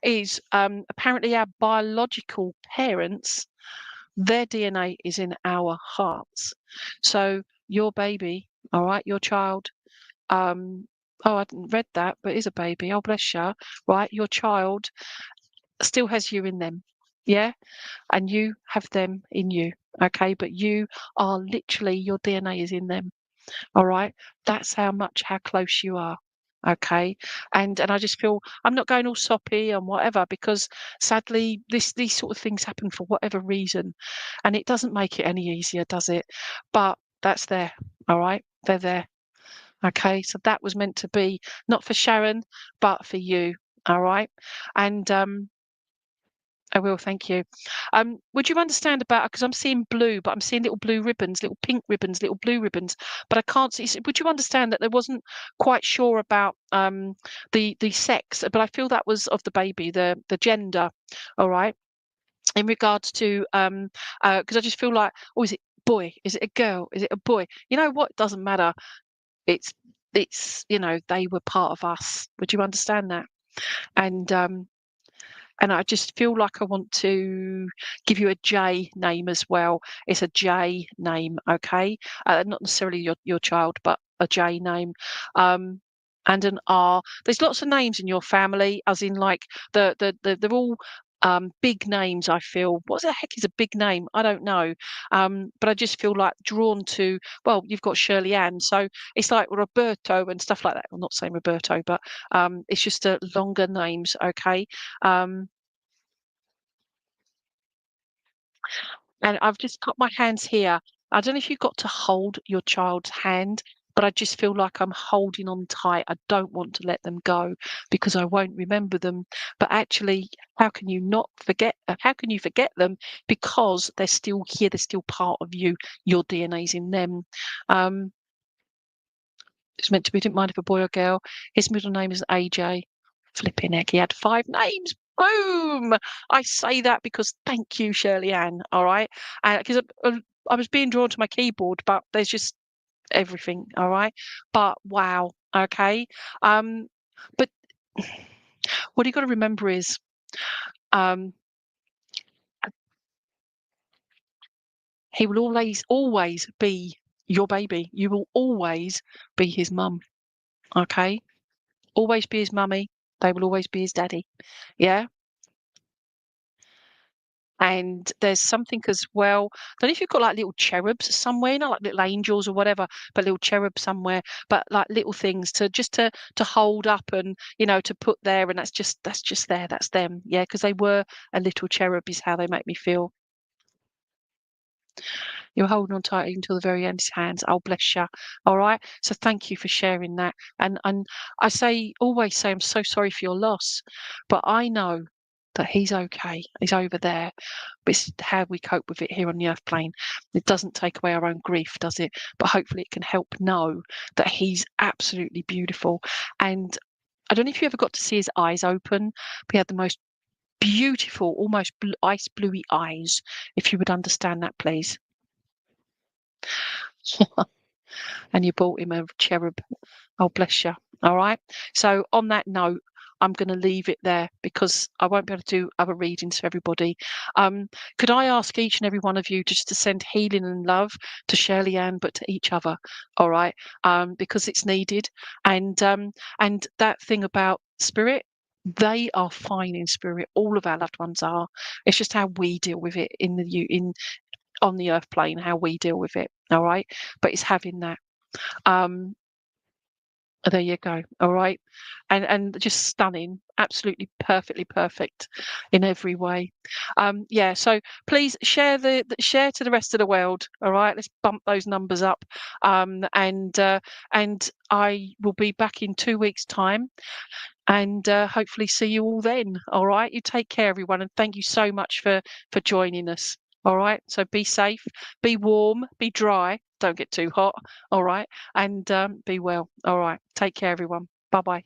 is apparently our biological parents, their DNA is in our hearts. So your baby, all right, your child, oh, I hadn't read that, but is a baby, oh bless you, right, your child still has you in them, yeah, and you have them in you. Okay, but you are literally, your DNA is in them. All right, that's how close you are. Okay, and I just feel I'm not going all soppy and whatever because sadly these sort of things happen for whatever reason, and it doesn't make it any easier, does it? But that's there. All right, they're there. Okay, so that was meant to be not for Sharon, but for you. All right, and I will, thank you. Would you understand about, because I'm seeing blue, but I'm seeing little blue ribbons, little pink ribbons, little blue ribbons, but I can't see. Would you understand that there wasn't quite sure about the sex, but I feel that was of the baby, the gender, all right, in regards to because I just feel like, oh, is it boy? Is it a girl? Is it a boy? You know what? It doesn't matter. It's they were part of us. Would you understand that? And I just feel like I want to give you a J name as well. It's a J name, okay? Not necessarily your child, but a J name. And an R. There's lots of names in your family, as in like they're all big names. I feel. What the heck is a big name? I don't know. But I just feel like drawn to. Well, you've got Shirley Ann, so it's like Roberto and stuff like that. I'm not saying Roberto, but it's just longer names, okay? Um, And I've just got my hands here. I don't know if you've got to hold your child's hand, but I just feel like I'm holding on tight. I don't want to let them go because I won't remember them. But actually, how can you not forget? How can you forget them? Because they're still here. They're still part of you. Your DNA's in them. Um, it's meant to be. Didn't mind if a boy or girl. His middle name is AJ. Flipping heck, he had 5 names. Boom! I say that because thank you, Shirley Ann. All right, because I was being drawn to my keyboard, but there's just everything. All right, but wow. Okay, um, but what you got to remember is, um, he will always be your baby. You will always be his mum. Okay, always be his mummy. They will always be his daddy. Yeah. And there's something as well. I don't know if you've got like little cherubs somewhere, like little angels or whatever, but little cherub somewhere, but like little things to hold up and to put there, and that's just there, that's them, yeah, because they were a little cherub is how they make me feel. You're holding on tight until the very end, his hands. Oh, bless you. All right. So thank you for sharing that. And always say, I'm so sorry for your loss, but I know that he's okay. He's over there. But it's how we cope with it here on the earth plane. It doesn't take away our own grief, does it? But hopefully it can help know that he's absolutely beautiful. And I don't know if you ever got to see his eyes open, but he had the most beautiful, almost ice bluey eyes. If you would understand that, please. And you bought him a cherub. Oh, bless you. All right. So on that note, I'm going to leave it there because I won't be able to do other readings for everybody. Could I ask each and every one of you just to send healing and love to Shirley Ann, but to each other? All right. Because it's needed. And that thing about spirit, they are fine in spirit. All of our loved ones are. It's just how we deal with it on the earth plane, how we deal with it. All right. But it's having that. Um, there you go. All right. And just stunning, absolutely perfectly perfect in every way. Yeah, so please share share to the rest of the world. All right. Let's bump those numbers up. And I will be back in 2 weeks' time and hopefully see you all then. All right. You take care, everyone, and thank you so much for joining us. All right. So be safe, be warm, be dry. Don't get too hot. All right. And be well. All right. Take care, everyone. Bye bye.